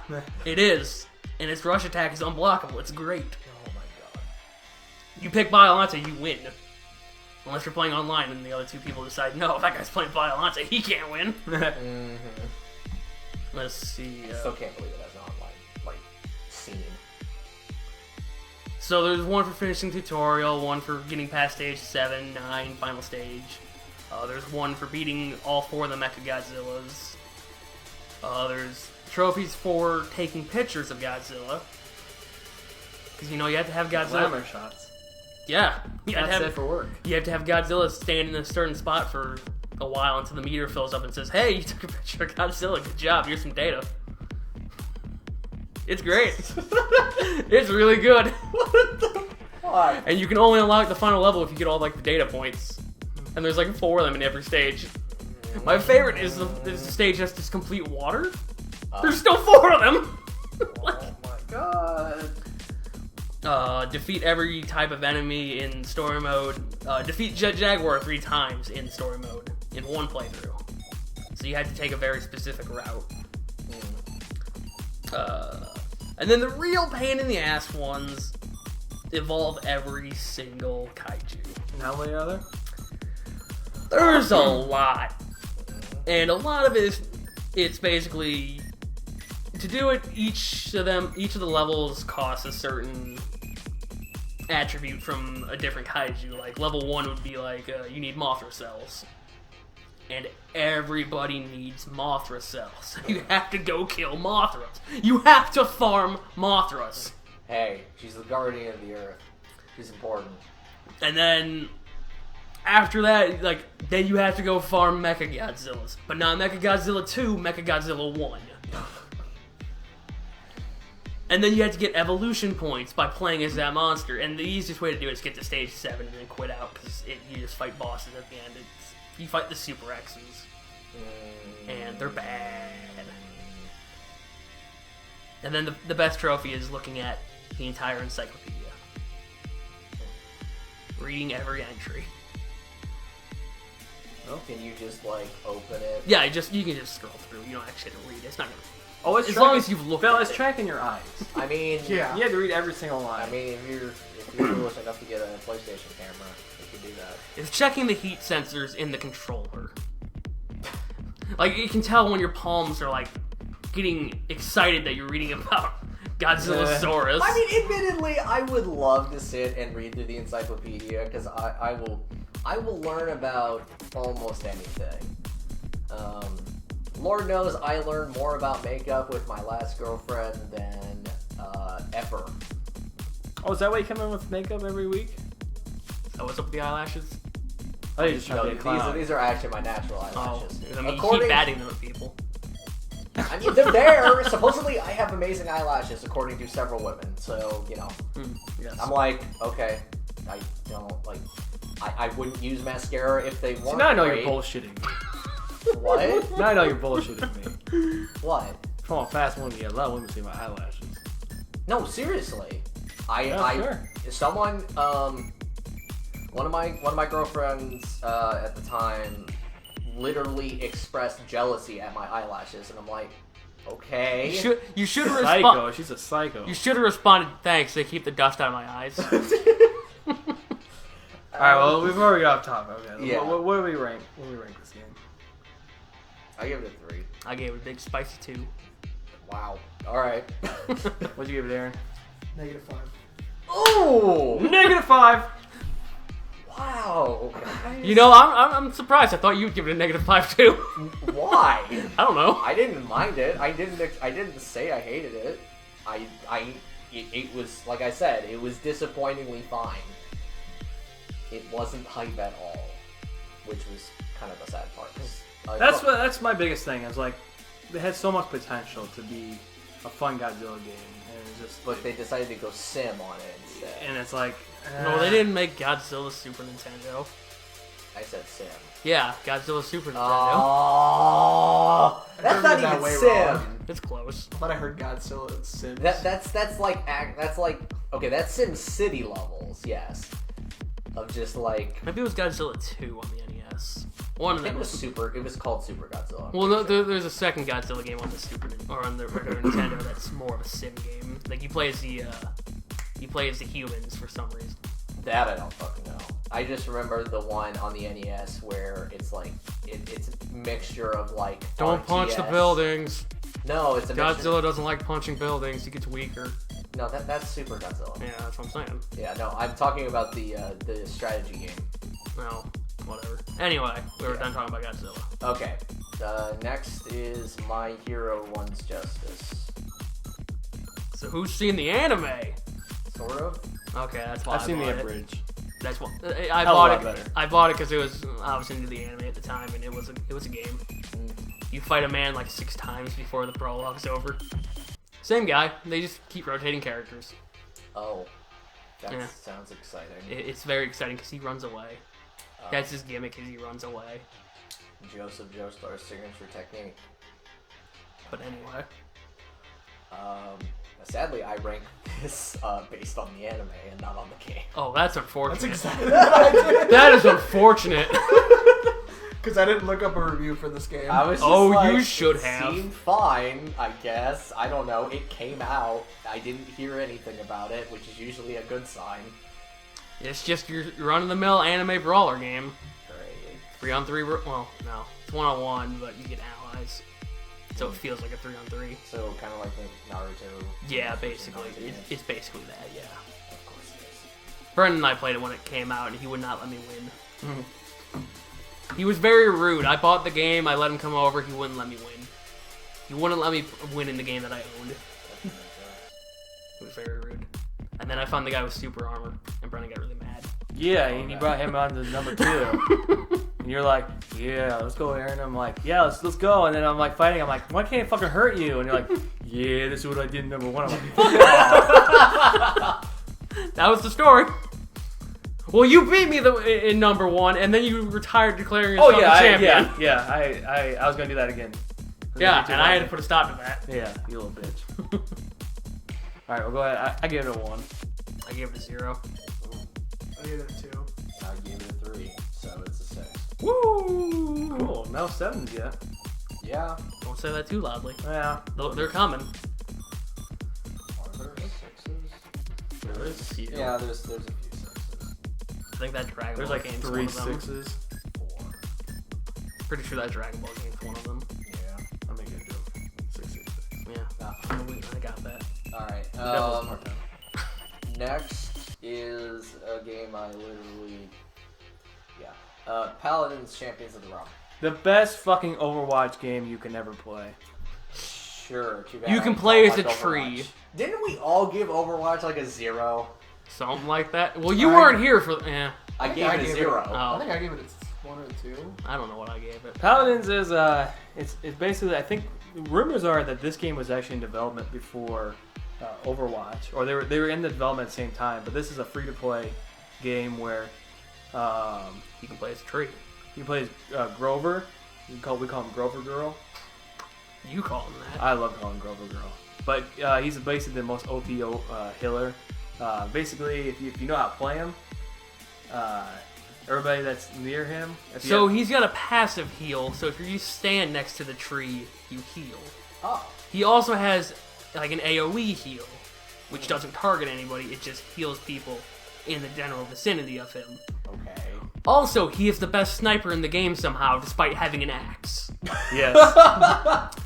it is. And its rush attack is unblockable. It's great. Oh my god. You pick Biollante, you win. Unless you're playing online and the other 2 people decide, no, if that guy's playing Biollante, he can't win. Let's see. I still can't believe it has an online, like, scene. So there's one for finishing tutorial, one for getting past stage 7, 9, final stage. There's one for beating all 4 of the Mechagodzillas. There's trophies for taking pictures of Godzilla. Because, you have to have Godzilla. Glamour shots. Yeah. You have, to That's have, it for work. you have to have Godzilla stand in a certain spot for a while until the meter fills up and says, hey, you took a picture of Godzilla. Good job. Here's some data. It's great. It's really good. What the fuck? And you can only unlock the final level if you get all like the data points. And there's like 4 of them in every stage. My favorite is the stage that's just complete water. There's still 4 of them. Oh my god. Defeat every type of enemy in story mode. Defeat Jet Jaguar 3 times in story mode in one playthrough. So you had to take a very specific route. And then the real pain in the ass ones evolve every single kaiju. And how many are there? There's a lot. And a lot of it is, it's basically, to do it, each of the levels costs a certain attribute from a different kaiju. Like, level 1 would be like, you need Mothra cells. And everybody needs Mothra cells. You have to go kill Mothras. You have to farm Mothras. Hey, she's the guardian of the Earth. She's important. And then, after that, like, then you have to go farm Mechagodzillas. But not Mechagodzilla 2, Mechagodzilla 1. And then you have to get evolution points by playing as that monster. And the easiest way to do it is get to stage 7 and then quit out, because you just fight bosses at the end. You fight the Super X's. And they're bad. And then the best trophy is looking at the entire encyclopedia. Reading every entry. Well, can you just, like, open it? Yeah, you can just scroll through. You don't actually have to read it. It's not gonna... Oh, it's as long as you've looked Phil, at it's it. tracking your eyes. I mean... Yeah. You had to read every single line. I mean, if you're foolish enough to get a PlayStation camera, you can do that. It's checking the heat sensors in the controller. Like, you can tell when your palms are, like, getting excited that you're reading about Godzillasaurus. I mean, admittedly, I would love to sit and read through the encyclopedia, because I will learn about almost anything. Lord knows I learned more about makeup with my last girlfriend than ever. Oh, is that why you come in with makeup every week? Oh, what's up with the eyelashes? Oh, you just trying to be a clown. These are actually my natural Oh, eyelashes. I mean, you keep adding them at people. I mean, they're there. Supposedly, I have amazing eyelashes, according to several women. So, you know, Yes. I'm like, okay, I don't, like, I wouldn't use mascara if they weren't See, now I know great. you're bullshitting me. What? Now I know you're bullshitting me. What? Come on, fast one, yeah, let me see my eyelashes. No, seriously. Sure. Someone, one of my girlfriends at the time literally expressed jealousy at my eyelashes, and I'm like, okay. You should have Psycho, she's a psycho. You should have responded, thanks, they keep the dust out of my eyes. Alright, well, we've already got off topic. Okay. Yeah. What do we rank? What do we rank this game? I give it a 3. I gave it a big spicy 2. Wow. Alright. What'd you give it, Aaron? -5. Oh! -5! Wow. Guys. You know, I'm surprised. I thought you'd give it a -5 too. Why? I don't know. I didn't mind it. I didn't say I hated it. It was, like I said, it was disappointingly fine. It wasn't hype at all, which was kind of the sad part. That's my biggest thing. I was like, they had so much potential to be a fun Godzilla game, and it's just. But they decided to go sim on it instead. And it's like. No, they didn't make Godzilla Super Nintendo. I said sim. Yeah, Godzilla Super Nintendo. Oh, that's not heard that even way sim. wrong. It's close. I thought I heard Godzilla Sims. That's like okay. That's Sim City levels, yes. Of just like Maybe it was Godzilla 2 on the NES. One of it them was super. It was called Super Godzilla. Well, no, there's a second Godzilla game on the or on the regular Nintendo that's more of a sim game. Like you play as the humans for some reason. That I don't fucking know. I just remember the one on the NES where it's like it's a mixture of like Don't punch the RTS. buildings. No, it's a mixture. Godzilla doesn't like punching buildings. He gets weaker. No, that's Super Godzilla. Yeah, that's what I'm saying. Yeah, no, I'm talking about the strategy game. No, whatever. Anyway, we were done talking about Godzilla. Okay. Next is My Hero One's Justice. So who's seen the anime? Sort of. Okay, that's why I've I seen the bought it. abridged. That's what Hell I of a bought lot it. better. I bought it because I was into the anime at the time, and it was a game. You fight a man like 6 times before the prologue's over. Same guy. They just keep rotating characters. Oh, that Yeah. sounds exciting. It's very exciting because he runs away. That's his gimmick, is he runs away. Joseph Joestar's signature technique. But anyway. Sadly, I rank this based on the anime and not on the game. Oh, that's unfortunate. That's exactly. That is unfortunate. Because I didn't look up a review for this game. I was just Oh, like, you should it have. Seemed fine, I guess. I don't know. It came out. I didn't hear anything about it, which is usually a good sign. It's just your run-of-the-mill anime brawler game. Great. 3-on-3. Well, no, it's 1-on-1, but you get allies, so it feels like a 3-on-3. So kind of like the Naruto. Yeah, basically, it's basically that. Yeah. Of course it is. Brendan and I played it when it came out, and he would not let me win. He was very rude. I bought the game, I let him come over, he wouldn't let me win. He wouldn't let me win in the game that I owned. It was very rude. And then I found the guy with super armor, and Brendan got really mad. Yeah, and you brought him on to number 2. And you're like, yeah, let's go, Aaron. I'm like, yeah, let's go. And then I'm like fighting. I'm like, why can't it fucking hurt you? And you're like, yeah, this is what I did in number 1. I'm like, fuck off. That was the story. Well, you beat me in number 1, and then you retired declaring yourself the champion. I was gonna do that again. Yeah, and I had to put a stop to that. Yeah, you little bitch. All right, well, go ahead. I gave it a 1. I gave it a 0. I gave it a 2. I gave it a 3, so it's a 6. Woo! Cool. No 7s yet. Yeah. Don't say that too loudly. Yeah. They're coming. Are there 6s? There is a few. Yeah, there's a few 6s. I think that Dragon There's Ball like game's 3 one of them. 6s. 4. Pretty sure that Dragon Ball game's one of them. Yeah. I'm making a joke. 6 6 6. Yeah, I got that. Alright. Devil's Martin. Next is a game I literally... Yeah. Paladins Champions of the Realm. The best fucking Overwatch game you can ever play. Sure. Too bad You I can don't play as like a Overwatch. tree. Didn't we all give Overwatch like a 0? Something like that. Well, you weren't here for... I gave it a 0. Oh. I think I gave it a 1 or a 2. I don't know what I gave it. Paladins is it's basically, I think rumors are that this game was actually in development before Overwatch, or they were in the development at the same time. But this is a free to play game where You can play as a tree. you play as Grover. We call him Grover Girl. You call him that. I love calling him Grover Girl, but he's basically the most OP healer. Basically, if you know how to play him, everybody that's near him. So he's got a passive heal, so if you stand next to the tree, you heal. Oh. He also has like an AoE heal, which doesn't target anybody, it just heals people in the general vicinity of him. Okay. Also, he is the best sniper in the game somehow, despite having an axe. yes,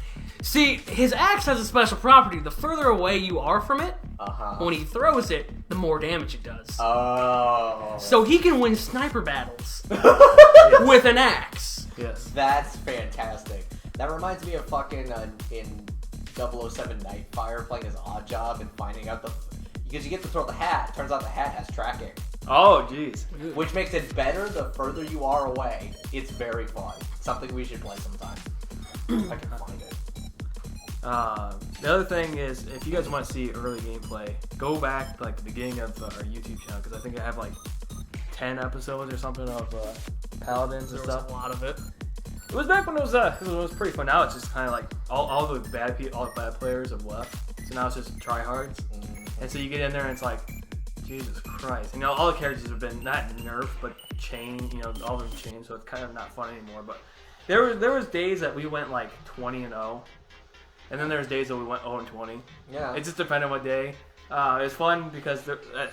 See, his axe has a special property. The further away you are from it, Uh-huh. when he throws it, the more damage it does. Oh. So he can win sniper battles with an axe. yes. That's fantastic. That reminds me of fucking in 007 Nightfire playing as Oddjob and finding out because you get to throw the hat. Turns out the hat has tracking, Oh, jeez. which makes it better the further you are away. It's very fun. Something we should play sometime. If I can find it. The other thing is, if you guys want to see early gameplay, go back to like the beginning of our YouTube channel, because I think I have like 10 episodes or something of Paladins and There was stuff. a lot of it. It was back when it was pretty fun. Now it's just kind of like all the bad players have left, so now it's just tryhards. And so you get in there and it's like, Jesus Christ. And, all the characters have been not nerfed but changed. All of them changed, so it's kind of not fun anymore. But there was days that we went like 20-0. And then there's days that we went 0-20. Yeah. It just depended on what day. It's fun because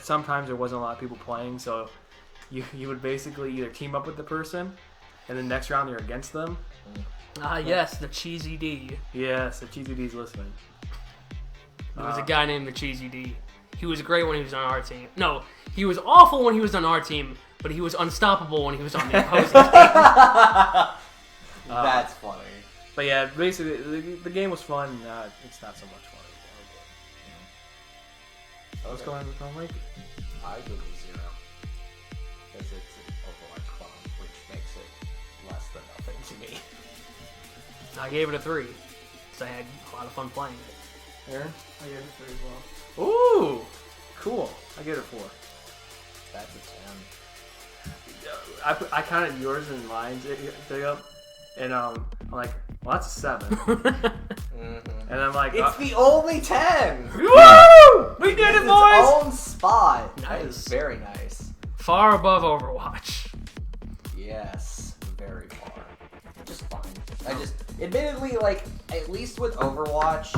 sometimes there wasn't a lot of people playing, so you would basically either team up with the person, and then next round you're against them. Ah, yes, the Cheesy D. Yes, the Cheesy D's listening. There was a guy named the Cheesy D. He was great when he was on our team. No, he was awful when he was on our team, but he was unstoppable when he was on the opposing team. That's funny. But yeah, basically the game was fun. It's not so much fun anymore. What's going on with Mike? I give it a 0. Because it's an Overwatch clone, which makes it less than nothing to me. I gave it a 3, because I had a lot of fun playing it. Aaron? I gave it a 3 as well. Ooh, cool. I get it 4. That's a 10. I counted yours and mine's thing up, and I'm like, well, that's a 7. And I'm like, It's the only 10! woo! We did it, It's boys! its own spot. That is Nice. very nice. Far above Overwatch. Yes, very far. Admittedly, like, at least with Overwatch,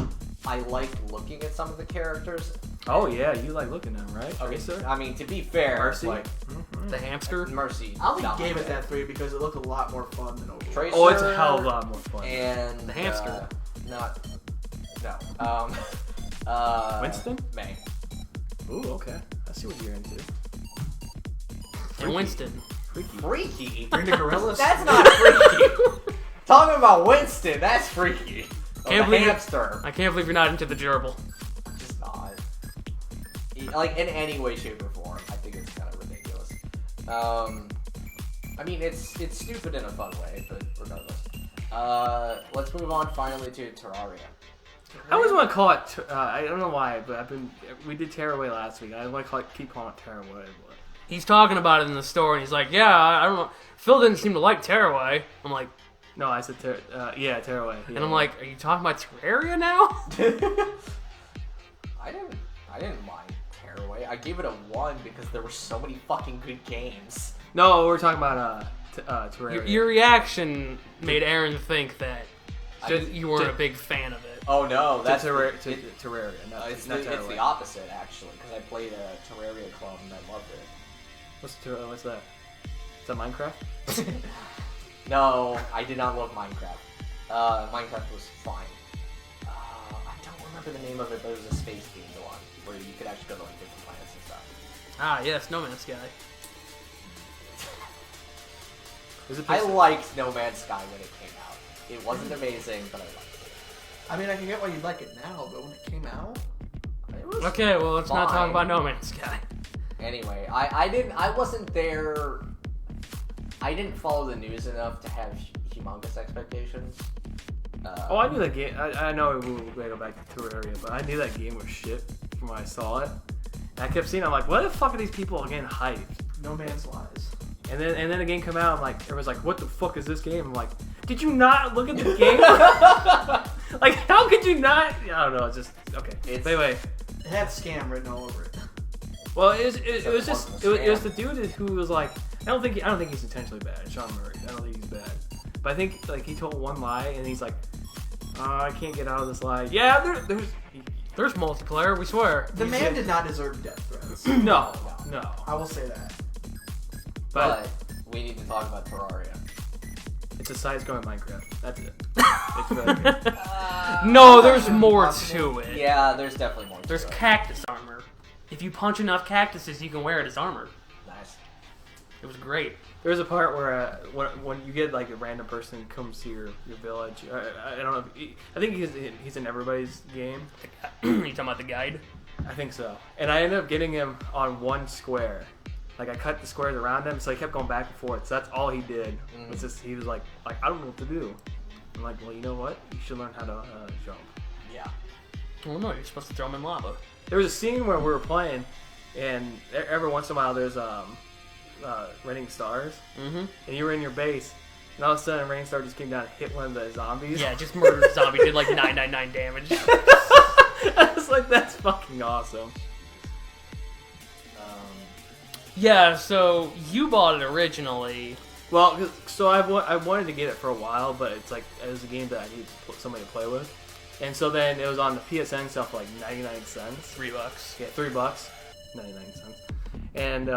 I like looking at some of the characters. Oh yeah, you like looking at them, right? Okay, Tracer? I mean, to be fair, Mercy? like, The hamster. Mercy. I only not gave my it bad. that 3 because it looked a lot more fun than Overwatch. Tracer, Oh, it's a hell of a lot more fun. And The hamster. No. Winston? May. Ooh, okay. I see what you're into. And Winston. Freaky. Freaky? Bring the gorillas. That's not freaky. Talking about Winston, that's freaky. Oh, Can't the believe it. hamster. I can't believe you're not into the gerbil. Just not. Like, in any way, shape, or form. I think it's kind of ridiculous. I mean, it's stupid in a fun way, but regardless. Let's move on finally to Terraria. I always want to call it. I don't know why, but we did Tearaway last week. I want to keep calling it Tearaway. But He's talking about it in the store, and he's like, "Yeah, I don't know. Phil didn't seem to like Tearaway." I'm like, no, I said yeah, Tearaway. Yeah. and I'm like, "Are you talking about Terraria now?" I didn't mind Tearaway. I gave it a 1 because there were so many fucking good games. no, we're talking about Terraria. Your reaction made Aaron think that Just- you weren't a big fan of it. Oh no, that's Terraria. No, it's not the Tearaway. opposite actually, because I played a Terraria clone and I loved it. What's that? Is that Minecraft? No, I did not love Minecraft. Minecraft was fine. I don't remember the name of it, but it was a space themed one where you could actually go to like different planets and stuff. Ah, yes, No Man's Sky. Is it I liked No Man's Sky when it came out. It wasn't amazing, but I liked it. I mean, I can get why you'd like it now, but when it came out, It was Okay, well, let's not talk fine. about No Man's Sky. Anyway, I wasn't there. I didn't follow the news enough to have humongous expectations. Oh, I knew that game. I know we'll go back to Terraria, but I knew that game was shit from when I saw it. And I kept seeing, I'm like, what the fuck are these people getting hyped? No Man's Lies. And then the game come out, I'm like, everyone's like, what the fuck is this game? I'm like, did you not look at the game? Like, how could you not? I don't know. It's just okay. It's- But anyway, It had scam written all over it. well, it was just wasn't it a was scam. the dude who was like, I don't think he's intentionally bad. Sean Murray. I don't think he's bad. But I think like he told one lie and he's like, I can't get out of this lie. Yeah, There's multiplayer, we swear. The man did not deserve death threats. no. I will say that. But we need to talk about Terraria. It's a size-growing Minecraft. That's it. It's really good. No, there's more to it. Yeah, there's definitely more. There's to it. cactus armor. If you punch enough cactuses, you can wear it as armor. Nice. It was great. There's a part where when you get like a random person comes to your village. I don't know. I think he's in everybody's game. You talking about the guide? I think so. And I ended up getting him on one square. Like I cut the squares around him, so he kept going back and forth. So that's all he did. It's just he was like I don't know what to do. I'm like, well, you know what? You should learn how to jump. Yeah. Well, no, you're supposed to throw them in lava. There was a scene where we were playing, and every once in a while there's raining stars, Mm-hmm. and you were in your base, and all of a sudden a raining star just came down and hit one of the zombies. Yeah, just murdered a zombie, did like 999 damage. I was like, that's fucking awesome. Yeah, so you bought it originally. Well, so I wanted to get it for a while, but it's like it was a game that I needed somebody to play with, and so then it was on the PSN sale for like 99 cents. $3. Yeah, $3, 99 cents, and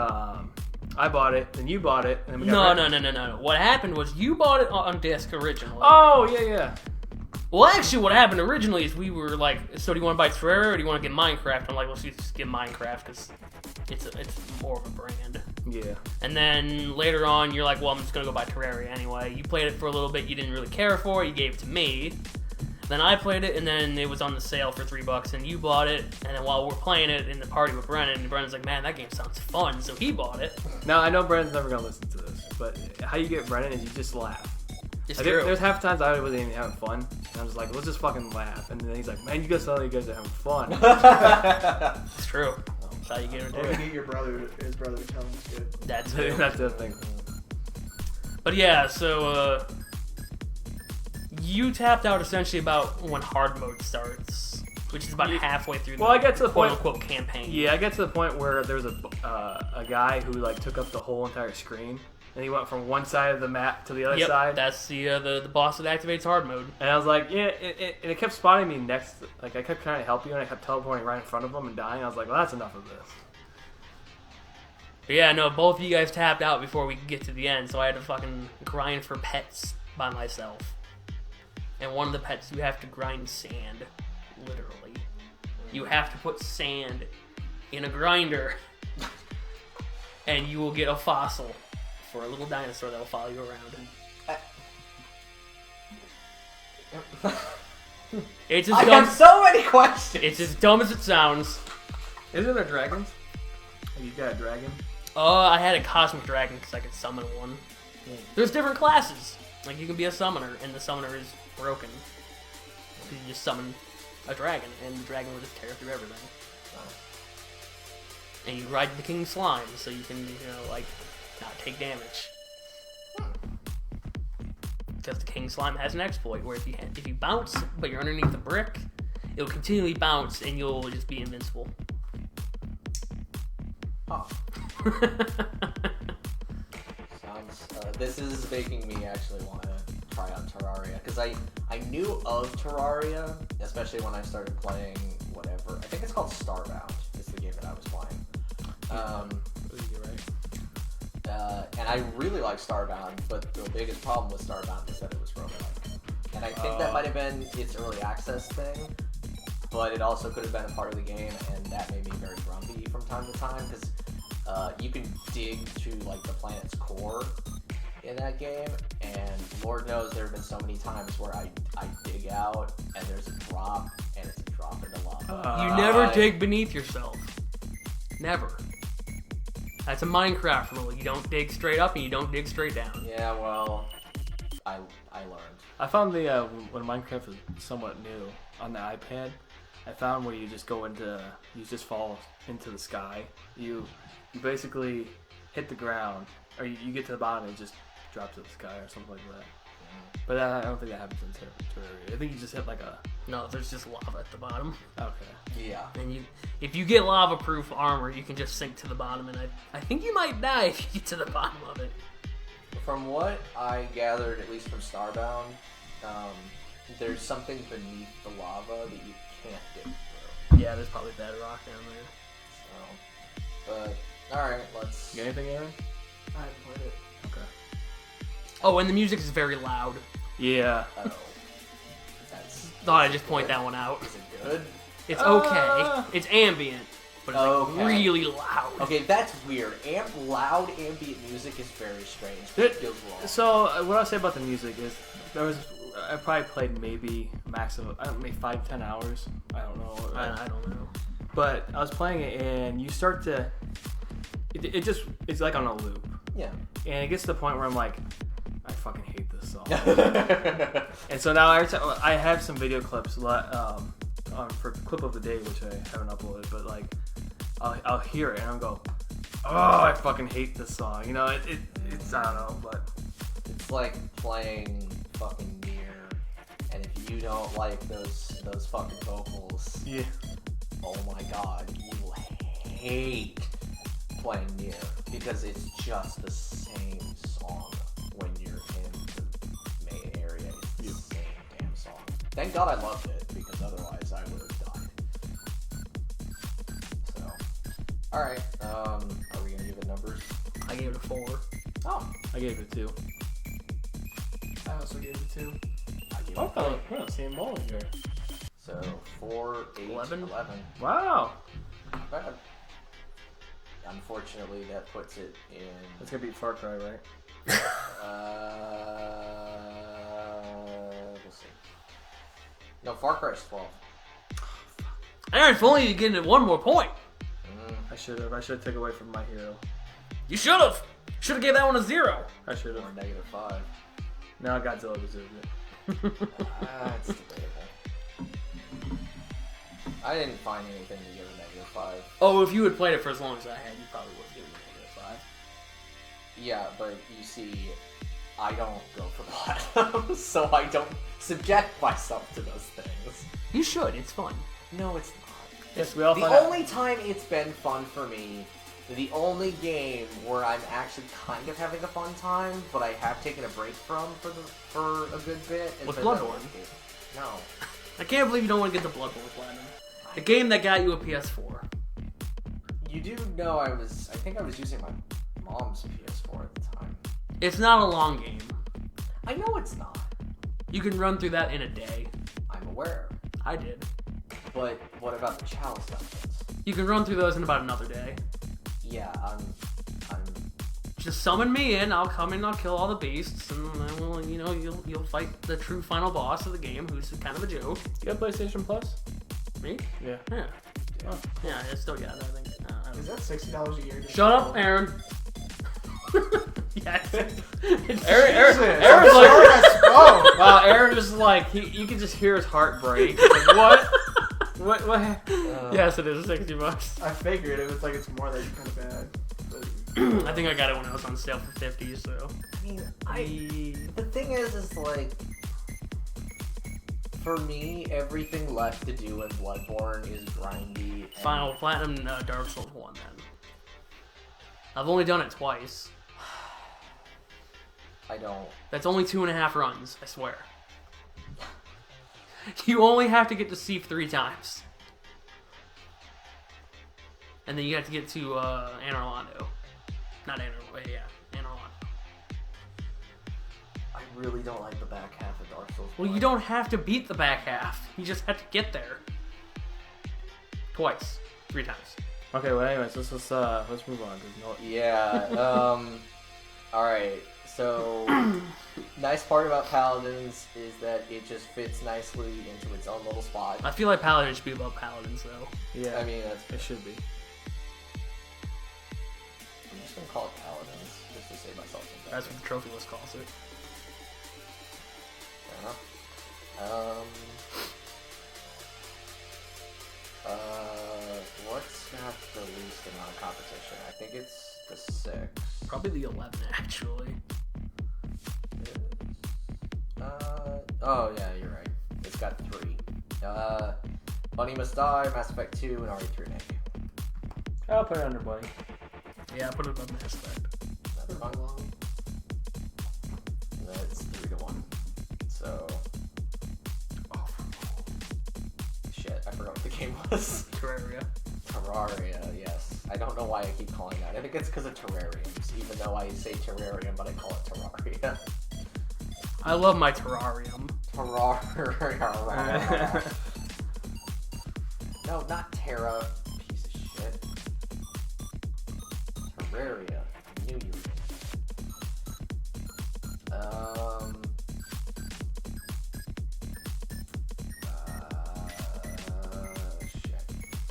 I bought it, then you bought it, and then we got No. What happened was you bought it on disc originally. Oh yeah. Well, actually, what happened originally is we were like, so do you want to buy Terraria or do you want to get Minecraft? I'm like, let's just get Minecraft because it's more of a brand. Yeah. And then later on, you're like, well, I'm just going to go buy Terraria anyway. You played it for a little bit. You didn't really care for it. You gave it to me. Then I played it, and then it was on the sale for $3, and you bought it. And then while we're playing it in the party with Brennan, and Brennan's like, man, that game sounds fun. So he bought it. Now, I know Brennan's never going to listen to this, but how you get Brennan is you just laugh. It's Like, true. there's half times I wasn't even having fun, and I was like, let's just fucking laugh. And then he's like, man, you guys sound like you guys are having fun. It's true. That's how you get Or into you it. get his brother to tell him it's good. That's it. That's the thing. But yeah, so you tapped out essentially about when hard mode starts, which is about halfway through the Well, I get to the point- quote-unquote campaign. Yeah, I get to the point where there was a guy who like took up the whole entire screen, and he went from one side of the map to the other Yep, side. that's the boss that activates hard mode. And I was like, yeah, and it kept spotting me next. Like I kept trying to help you, and I kept teleporting right in front of him and dying. I was like, well, that's enough of this. But yeah, no, both of you guys tapped out before we could get to the end, so I had to fucking grind for pets by myself. And one of the pets, you have to grind sand, literally. You have to put sand in a grinder, and you will get a fossil for a little dinosaur that will follow you around. It's as I dumb. have so many questions. It's as dumb as it sounds. Isn't there dragons? You got a dragon? I had a cosmic dragon because I could summon one. There's different classes. Like, you can be a summoner, and the summoner is broken. So you just summon a dragon, and the dragon will just tear through everything. And you ride the king slime, so you can, like, not take damage. Because the king slime has an exploit where if you bounce, but you're underneath the brick, it'll continually bounce, and you'll just be invincible. Oh. Sounds. This is making me actually want to try out Terraria because I knew of Terraria, especially when I started playing whatever. I think it's called Starbound. Is the game that I was playing. You're right. And I really like Starbound, but the biggest problem with Starbound is that it was roguelike. And I think that might have been its early access thing, but it also could have been a part of the game, and that made me very grumpy from time to time because you can dig to like the planet's core in that game, and Lord knows there have been so many times where I dig out and there's a drop, and it's a drop into lava. You never dig beneath yourself. Never. That's a Minecraft rule. You don't dig straight up and you don't dig straight down. Yeah, well, I learned. I found the when Minecraft was somewhat new on the iPad, I found where you just just fall into the sky. You basically hit the ground, or you get to the bottom and it just drops to the sky or something like that. But I don't think that happens in Terraria. I think you just hit like a... No, there's just lava at the bottom. Okay. Yeah. And if you get lava-proof armor, you can just sink to the bottom, and I think you might die if you get to the bottom of it. From what I gathered, at least from Starbound, there's something beneath the lava that you can't dig through. Yeah, there's probably bedrock down there. So, but alright, let's... You got anything, Aaron? I haven't played it. Okay. Oh, and the music is very loud. Yeah. Oh. That's... Thought I'd just point that one out. Is it good? It's okay. It's ambient, but it's Okay. really loud. Okay, that's weird. Loud ambient music is very strange. It feels wrong. So what I'll say about the music is I probably played maybe max of maybe 5-10 hours. I don't know. I don't know. But I was playing it and you start to it's like on a loop. Yeah. And it gets to the point where I'm like, I fucking hate this song. And so now every time I have some video clips for clip of the day, which I haven't uploaded, but like I'll hear it and I'll go, oh, I fucking hate this song. It's I don't know, but It's like playing fucking Nier, and if you don't like those fucking vocals, yeah. oh my god, you will hate playing Nier because it's just the same song when you're in the main area. It's the same damn song. Thank God I loved it because otherwise I would have died. So, all right, are we gonna give it numbers? I gave it a 4. Oh, I gave it 2. I also gave it 2. I gave it Oh, 3. we're not seeing ball in here. So 4, 8, 11. Wow. Not bad. Unfortunately, that puts it in. That's gonna beat Far Cry, right? We'll see. No, Far Cry's 12. Aaron, if only you get one more point. I should have taken away from my hero. You should have. Should have gave that one a 0. I should have. Or -5. Now Godzilla deserves it. It's debatable. I didn't find anything to give a -5. Oh, if you had played it for as long as I had, you probably would have given it a -5. Yeah, but you see, I don't go for platinum, so I don't subject myself to those things. You should. It's fun. No, it's not. Yes, we all The find out. only time it's been fun for me The only game where I'm actually kind of having a fun time, but I have taken a break from for a good bit. Is With the Bloodborne? No. I can't believe you don't want to get the Bloodborne Platinum. The game that got you a PS4. You do know I think I was using my mom's PS4 at the time. It's not a long game. I know it's not. You can run through that in a day. I'm aware. I did. But what about the chalice dungeons? You can run through those in about another day. Yeah, I'm Just summon me in, I'll come in, I'll kill all the beasts, and then we'll, you'll fight the true final boss of the game, who's kind of a joke. You have PlayStation Plus? Me? Yeah. Yeah. Oh, yeah, I still got it, I think. I don't Is know. that $60 a year? Shut up, Aaron. Yes. Aaron's like, wow, Aaron was like, you can just hear his heart break. Like, what? What happened? Yes, it is $60. I figured it was like it's more, that's kind of bad. But I think I got it when it was on sale for $50, so. I mean, the thing is like, for me, everything left to do in Bloodborne is grindy. And Final Platinum Dark Souls 1 then. I've only done it twice. I don't. That's only 2.5 runs, I swear. You only have to get to Seif 3 times. And then you have to get to Anor Londo. Not Anor, wait, yeah, Anor Londo. I really don't like the back half of Dark Souls. Well, you don't have to beat the back half. You just have to get there. Twice. 3 times. Okay, well, anyways, let's move on. Yeah. All right. So, nice part about Paladins is that it just fits nicely into its own little spot. I feel like Paladins should be above Paladins, though. Yeah, I mean, it should be. I'm just gonna call it Paladins just to save myself some time. That's what the trophy list calls it. Fair enough. What's got the least amount of competition? I think it's the 6. Probably the 11, actually. Oh yeah, you're right. It's got 3. Bunny Must Die, Mass Effect 2, and RE3 Remake. I'll put it under Bunny. Yeah, put it above Mass Effect. That's fine. And then it's 3-1. So, shit, I forgot what the game was. Terraria. Terraria, yes. I don't know why I keep calling that. I think it's because of terrariums, even though I say terrarium, but I call it Terraria. I love my terrarium. Terraria. No, not Terra. Piece of shit. Terraria. I knew you were. Shit.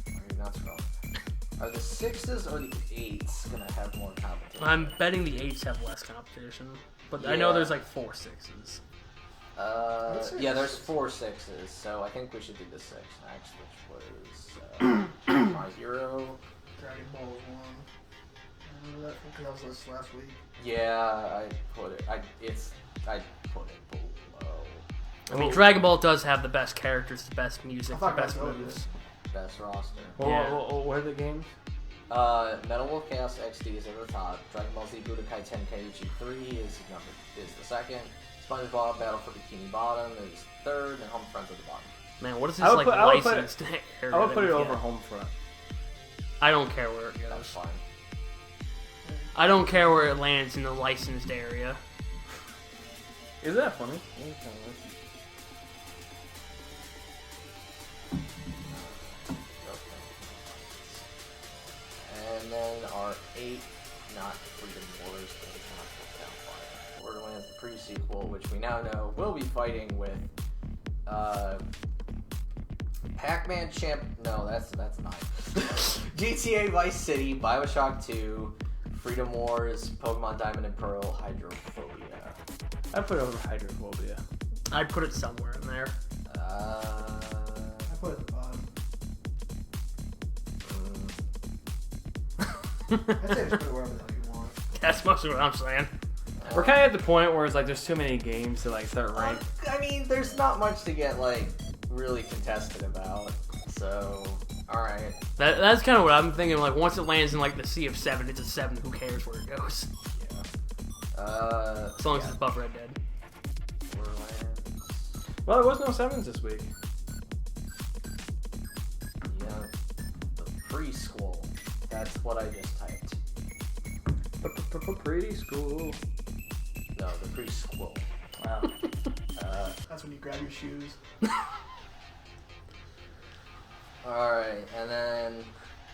Are you not scrolling? Are the 6s or the 8s gonna have more competition? I'm betting the 8s have less competition. But I know Yeah. there's like 4 6s. Yeah, there's 4 6s, so I think we should do the 6 next, which was My Hero. Dragon Ball was one. Remember that? Because that was this last week. Yeah, I put it below. I mean, Dragon Ball does have the best characters, the best music, I the thought best Godzilla moves. Best roster. Yeah. What are the games? Metal Wolf Chaos XD is at the top. Dragon Ball Z Budokai Tenkaichi 3 is the second. SpongeBob Battle for Bikini Bottom is third, and Home Friends at the bottom. Man, what is I this would like put- I would put it- licensed area? I would that put we it get? over Homefront. I don't care where it That's goes. fine. I don't care where it lands in the licensed area. Is that funny? And then our 8, not Freedom Wars, but it's not Downfire. Borderlands, the pre-sequel, which we now know will be fighting with Pac-Man Champ. No, that's not. GTA Vice City, Bioshock 2, Freedom Wars, Pokemon Diamond and Pearl, Hydrophobia. I put it over Hydrophobia. I'd put it somewhere in there. I put it at the bottom. I'd say just put it wherever the hell you want. That's mostly what I'm saying. We're kind of at the point where it's like there's too many games to like start ranking. I mean, there's not much to get like really contested about, so Alright. That's kind of what I'm thinking. Like, once it lands in like the sea of 7, it's a 7. Who cares where it goes? Yeah. As long as it's above Red Dead. Borderlands. Well, there was no 7s this week. Yeah. The preschool. That's what I just typed. Preschool. No, the preschool. Wow. That's when you grab your shoes. Alright, and then...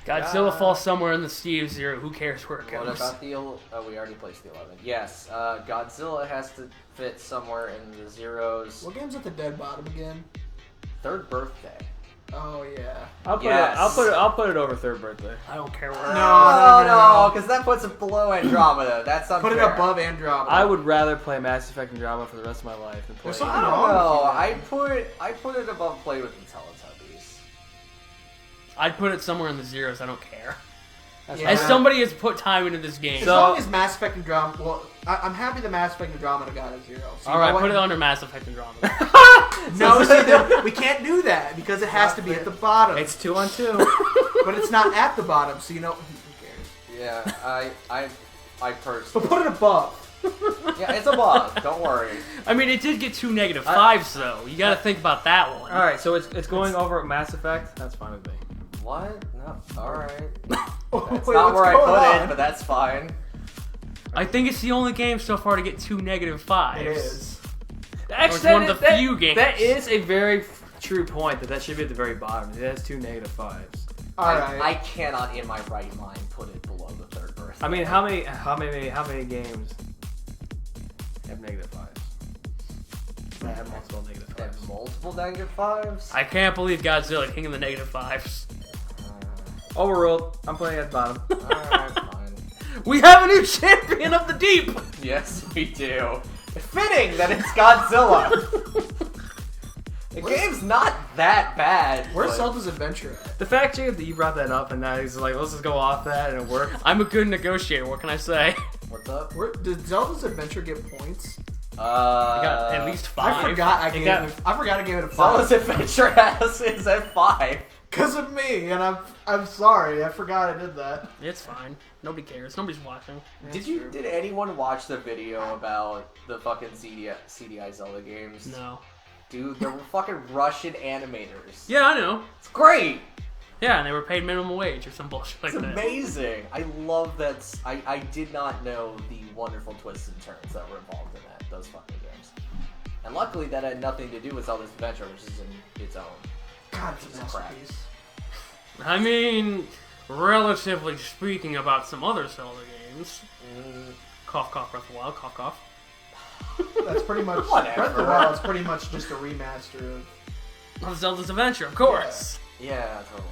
Godzilla falls somewhere in the sea of 0. Who cares where it What goes? about the... Oh, we already placed the 11. Yes, Godzilla has to fit somewhere in the zeros. What game's at the dead bottom again? Third birthday. Oh yeah. I'll put Yes. I'll put it over third birthday. I don't care where. No, because that puts it below Andromeda. That's unfair. Put it above Andromeda. I would rather play Mass Effect Andromeda for the rest of my life than play. There's something I don't wrong with know. you, I put it above Play with the Teletubbies. I'd put it somewhere in the zeros. I don't care. That's Yeah. As somebody has put time into this game. As long as Mass Effect Andromeda, well, I'm happy the Mass Effect Andromeda got a 0. So all right, put it under Mass Effect Andromeda. No, see, we can't do that because it has to be at the bottom. It's 2 on 2. But it's not at the bottom, so you know who cares. Yeah, I But personally. put it above. Yeah, it's above. Don't worry. I mean, it did get 2 -5s though. You got to think about that one. All right, so it's going over Mass Effect. That's fine with me. What? No. All right. That's Wait, not what's where I going put on? it, but that's fine. I think it's the only game so far to get 2 -5s. It is. Actually, one of the few games. That is a very true point. That should be at the very bottom. It has 2 -5s. Alright. I cannot, in my right mind, put it below the third birthday. I mean, how many games have -5s? That have multiple They have -5s. multiple -5s. I can't believe Godzilla king of the -5s. Overruled. I'm playing at the bottom. Alright, fine. We have a new champion of the deep. Yes, we do. Fitting that it's Godzilla. The game's not that bad. Where's but- Zelda's Adventure at? The fact, Jacob, that you brought that up and now he's like, let's just go off that and it worked. I'm a good negotiator. What can I say? What's up? Did Zelda's Adventure get points? I got at least 5. I forgot I gave it a 5. Zelda's Adventure House is at 5. Because of me, and I'm sorry. I forgot I did that. It's fine. Nobody cares. Nobody's watching. Did anyone watch the video about the fucking CDI Zelda games? No. Dude, they were fucking Russian animators. Yeah, I know. It's great. Yeah, and they were paid minimum wage or some bullshit like It's that. amazing. I love that. I did not know the wonderful twists and turns that were involved in those fucking games. And luckily that had nothing to do with Zelda's Adventure, which is in its own. God, it's a Jesus Christ. masterpiece. I mean, relatively speaking about some other Zelda games. Cough, cough, Breath of the Wild, cough, cough. That's pretty much Whatever. Breath of the Wild is pretty much just a remaster of. Zelda's Adventure, of course. Yeah, totally.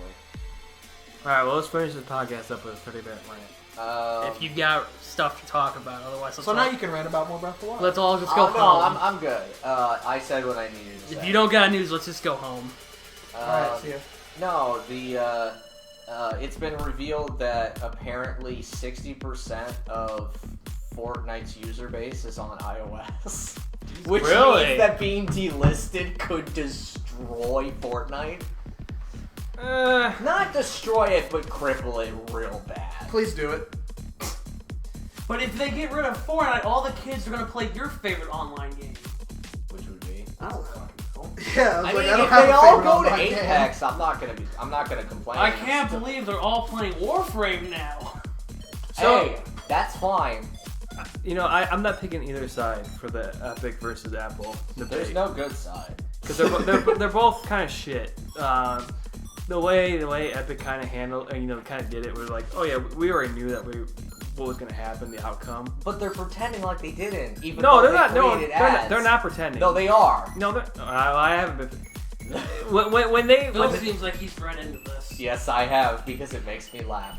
Alright, well, let's finish this podcast up with a 30-minute rant. If you got stuff to talk about, otherwise let's So all, now you can rant about more Breath of the Wild. let's all just go Oh, no, home. I'm good. I said what I needed to say. If you don't got news, let's just go home. Alright, see ya. No, it's been revealed that apparently 60% of Fortnite's user base is on iOS. Which Really? means that being delisted could destroy Fortnite. Not destroy it, but cripple it real bad. Please do it. But if they get rid of Fortnite, all the kids are gonna play your favorite online game. Which would be? Yeah, I I was mean, like, I don't if have they a all favorite go to online game. Apex, I'm not gonna complain. I can't believe they're all playing Warframe now. Hey, that's fine. You know, I'm not picking either side for the Epic versus Apple debate. There's no good side. Because they're both kind of shit. The way Epic kind of handled, kind of did it was like, oh yeah, we already knew that what was going to happen, the outcome. But they're pretending like they didn't. Even No, though they're they not. No, created ads. they're not pretending. No, they are. No, I haven't been. When they Phil seems like he's read into this. Yes, I have because it makes me laugh.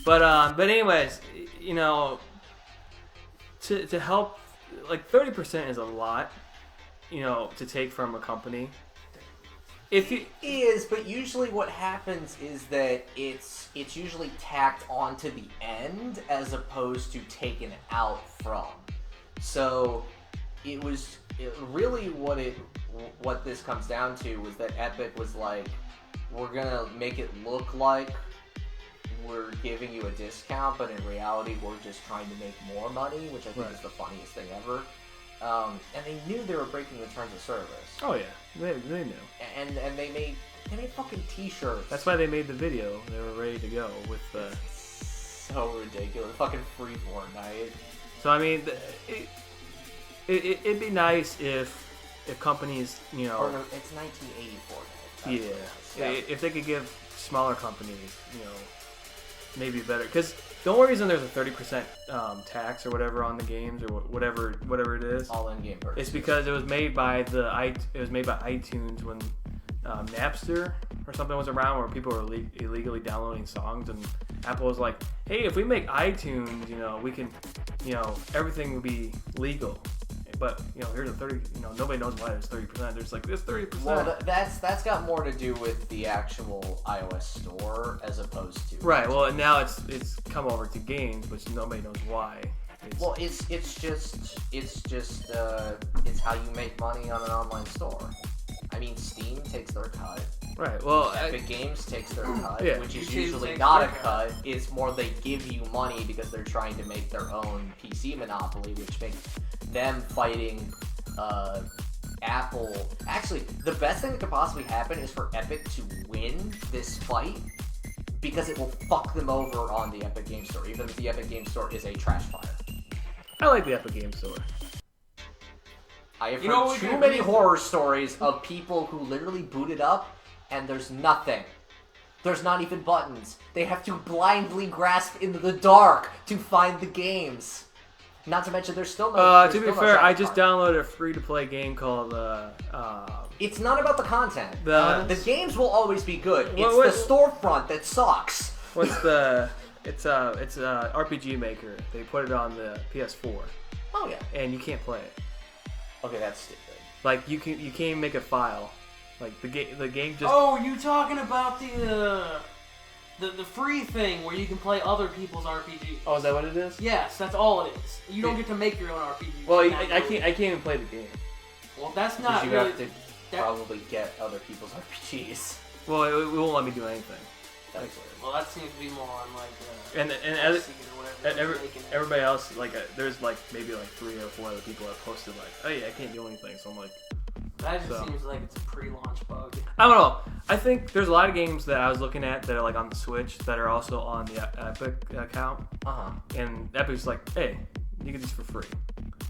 But anyways, to help, like 30% is a lot, to take from a company. If you Is, but usually what happens is that it's usually tacked onto the end as opposed to taken out from. So really what this comes down to was that Epic was like, we're gonna make it look like we're giving you a discount, but in reality, we're just trying to make more money, which I think is the funniest thing ever. And they knew they were breaking the terms of service. Oh yeah, they knew. And they made fucking T-shirts. That's why they made the video. They were ready to go with the. So ridiculous. Fucking free Fortnite. So I mean, it'd be nice if companies, you know. Or no, it's 1980 Fortnite. Yeah. If they could give smaller companies, you know, maybe better. Because the only reason there's a 30% tax or whatever on the games or whatever it is, all in-game purchases. it's because it was made by iTunes when Napster or something was around, where people were illegally downloading songs, and Apple was like, hey, if we make iTunes, you know, we can, you know, everything will be legal. But, you know, here's a 30, you know, nobody knows why there's 30%. There's like, there's 30%. Well, that's got more to do with the actual iOS store as opposed to... Right, well, and now it's come over to games, which nobody knows why. Well, it's how you make money on an online store. I mean, Steam takes their cut. Right, well... Epic Games takes their cut, yeah. which is YouTube usually takes not a their cut. It's more they give you money because they're trying to make their own PC monopoly, which makes them fighting Apple. Actually, the best thing that could possibly happen is for Epic to win this fight, because it will fuck them over on the Epic Games Store, even if the Epic Games Store is a trash fire. I like the Epic Games Store. I have heard too many horror stories of people who literally boot it up and there's nothing. There's not even buttons. They have to blindly grasp into the dark to find the games. Not to mention there's still no... To be fair, I just downloaded a free-to-play game called... It's not about the content. The games will always be good. It's the storefront that sucks. What's the... It's a RPG Maker. They put it on the PS4. Oh, yeah. And you can't play it. Okay, that's stupid. Like, you can't even make a file. Like, the game just... Oh, you talking about the free thing where you can play other people's RPGs? Oh, is that what it is? Yes, that's all it is. You don't get to make your own RPG. Well, I can't even play the game. Well, that's not you really... have to probably get other people's RPGs. Well, it won't let me do anything. That's weird. Well, that seems to be more on like... And everybody else, like, there's like maybe like 3 or 4 other people that posted like, oh yeah, I can't do anything. So I'm like, that just seems like it's a pre-launch bug. I don't know. I think there's a lot of games that I was looking at that are like on the Switch that are also on the Epic account. And Epic's like, hey, you get these for free.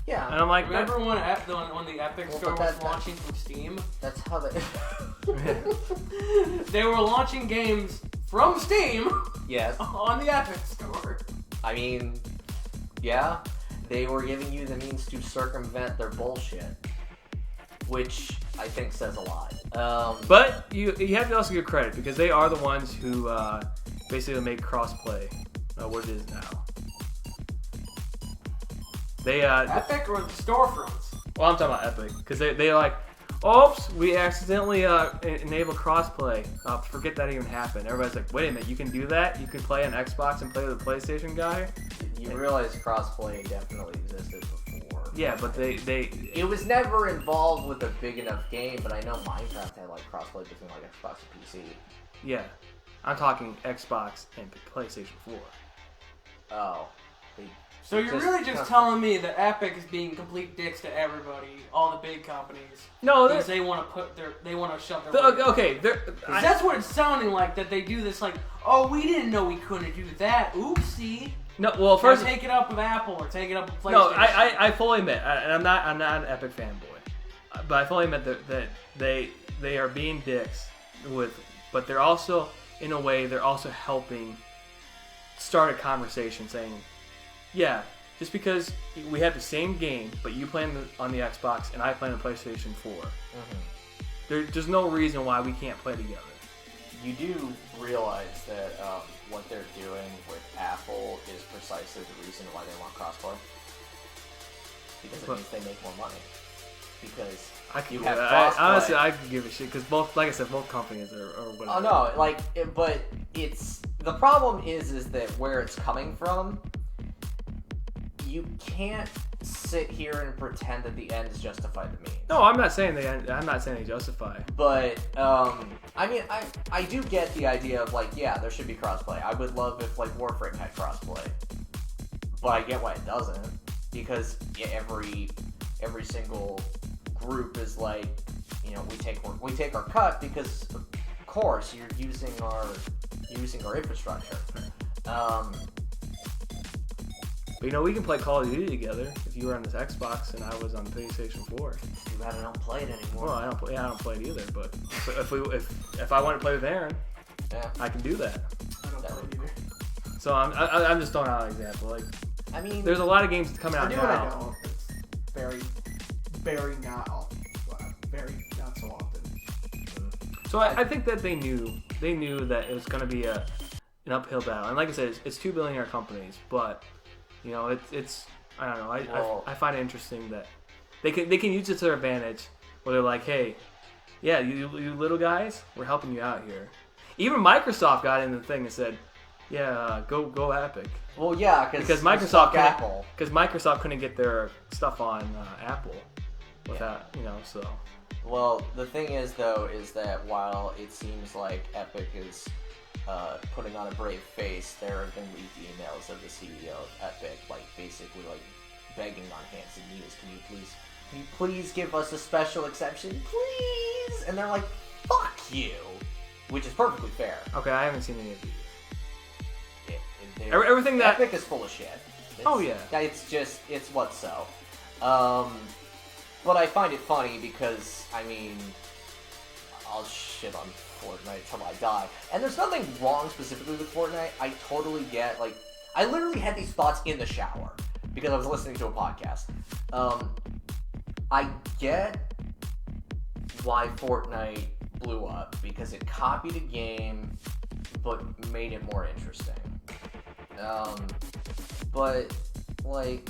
Yeah. And I'm like, remember when the Epic Store was launching from Steam? That's how they... They were launching games from Steam. Yes. On the Epic Store. I mean, yeah, they were giving you the means to circumvent their bullshit, which I think says a lot. But you have to also give credit, because they are the ones who basically make crossplay what it is now. They Epic or the storefronts? Well, I'm talking about Epic, because they like, oops, we accidentally enabled crossplay. Forget that even happened. Everybody's like, wait a minute, you can do that? You can play on Xbox and play with the PlayStation guy? You realize crossplay definitely existed before. Yeah, but they it was never involved with a big enough game, but I know Minecraft had like crossplay between like Xbox and PC. Yeah, I'm talking Xbox and PlayStation 4. Oh. So you're really just telling me that Epic is being complete dicks to everybody, all the big companies. No, because they want to shove their. Okay, that's what it's sounding like, that they do this like, oh, we didn't know we couldn't do that. Oopsie. No, well, first take it up with Apple or take it up with PlayStation. No, I fully admit, and I'm not an Epic fanboy, but I fully admit that they are being dicks but they're also, in a way, they're also helping start a conversation saying, yeah, just because we have the same game, but you play on the Xbox and I play on the PlayStation 4, there's no reason why we can't play together. You do realize that what they're doing with Apple is precisely the reason why they want crossplay? Because it means they make more money. Because honestly, I could give a shit, because both, like I said, both companies are whatever. Oh no, but it's the problem is that where it's coming from, you can't sit here and pretend that the ends justify the means. No, I'm not saying they justify. But I mean, I do get the idea of like, yeah, there should be crossplay. I would love if like Warframe had crossplay, but I get why it doesn't, because every single group is like, you know, we take our cut because of course you're using our infrastructure. But you know, we can play Call of Duty together if you were on this Xbox and I was on PlayStation 4. Too bad I don't play it anymore. Well, I don't play it either. But if I want to play with Aaron, Yeah. I can do that. I don't play it either. So I'm just throwing out an example. Like, I mean, there's a lot of games coming I out do now. and I don't. It's very not so often. So I think that they knew that it was going to be an uphill battle. And like I said, it's two billionaire companies, but you know, it's I don't know. I find it interesting that they can use it to their advantage. Where they're like, hey, yeah, you little guys, we're helping you out here. Even Microsoft got in the thing and said, yeah, go Epic. well, yeah, Because Microsoft couldn't get their stuff on Apple without, you know, so. Well, the thing is, though, is that while it seems like Epic is putting on a brave face, there have been leaked emails of the CEO of Epic, like basically like begging on hands and knees, can you please give us a special exception, please? And they're like, fuck you, which is perfectly fair. Okay, I haven't seen any of these. Everything that Epic is full of shit. It's what's so. But I find it funny because, I mean, I'll shit on Fortnite till I die. And there's nothing wrong specifically with Fortnite. I totally get, like, I literally had these thoughts in the shower because I was listening to a podcast. I get why Fortnite blew up because it copied a game but made it more interesting. But, like,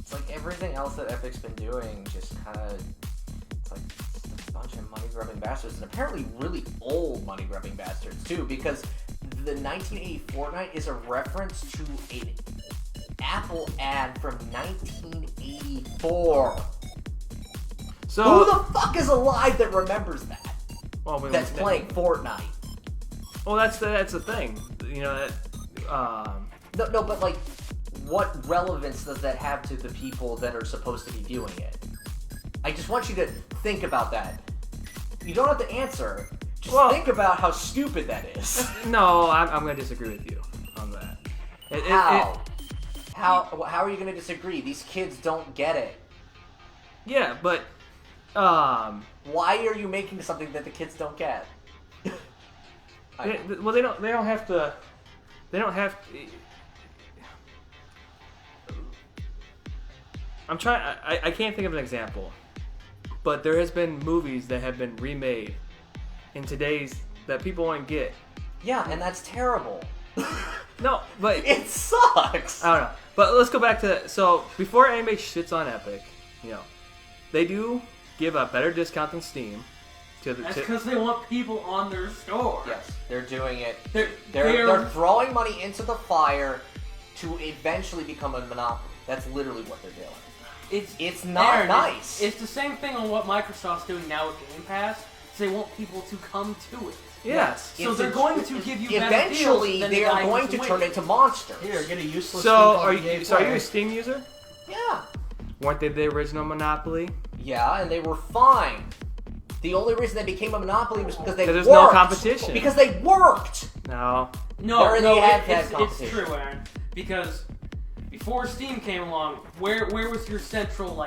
it's like everything else that Epic's been doing just kind of, it's like just a bunch of money-grubbing bastards, and apparently really old money-grubbing bastards, too, because the 1980 Fortnite is a reference to an Apple ad from 1984. So, who the fuck is alive that remembers that? Well, that's playing Fortnite. Well, that's the thing. You know that. No, but like, what relevance does that have to the people that are supposed to be viewing it? I just want you to think about that. You don't have to answer. Just think about how stupid that is. No, I'm going to disagree with you on that. How are you going to disagree? These kids don't get it. Yeah, but why are you making something that the kids don't get? Well, they don't have to. They don't have. I'm trying. I can't think of an example, but there has been movies that have been remade in today's that people won't get. Yeah, and that's terrible. No, but it sucks. I don't know. But let's go back to so before anybody shits on Epic, you know, they do give a better discount than Steam. That's because they want people on their store. Yes, they're doing it. They're throwing money into the fire to eventually become a monopoly. That's literally what they're doing. It's not nice. It's the same thing on what Microsoft's doing now with Game Pass. They want people to come to it. Yes. So they're going to give you better eventually deals than they are going to turn into monsters. Here, get a useless. So are you a Steam user? Yeah. Weren't they the original Monopoly? Yeah, and they were fine. The only reason they became a monopoly was because they worked. There's no competition. Because they worked. No, it's true, Aaron. Because before Steam came along, where was your central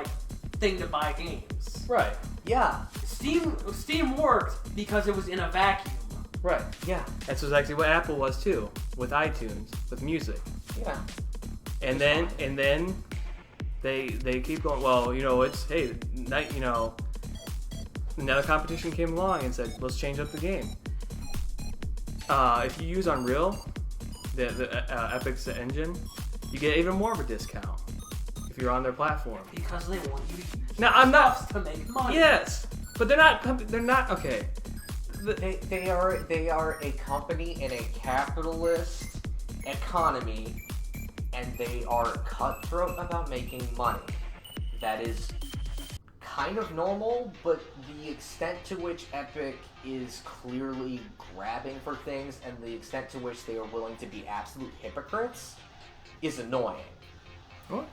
thing to buy games? Right. Yeah. Steam worked because it was in a vacuum. Right. Yeah. That's exactly what Apple was too, with iTunes, with music. Yeah. And then they keep going. Well, another competition came along and said, let's change up the game. If you use Unreal, the Epic's engine, you get even more of a discount if you're on their platform. Because they want you to use to make money. Yes, but they're not okay. They are a company in a capitalist economy, and they are cutthroat about making money. That is kind of normal, but the extent to which Epic is clearly grabbing for things and the extent to which they are willing to be absolute hypocrites is annoying. What?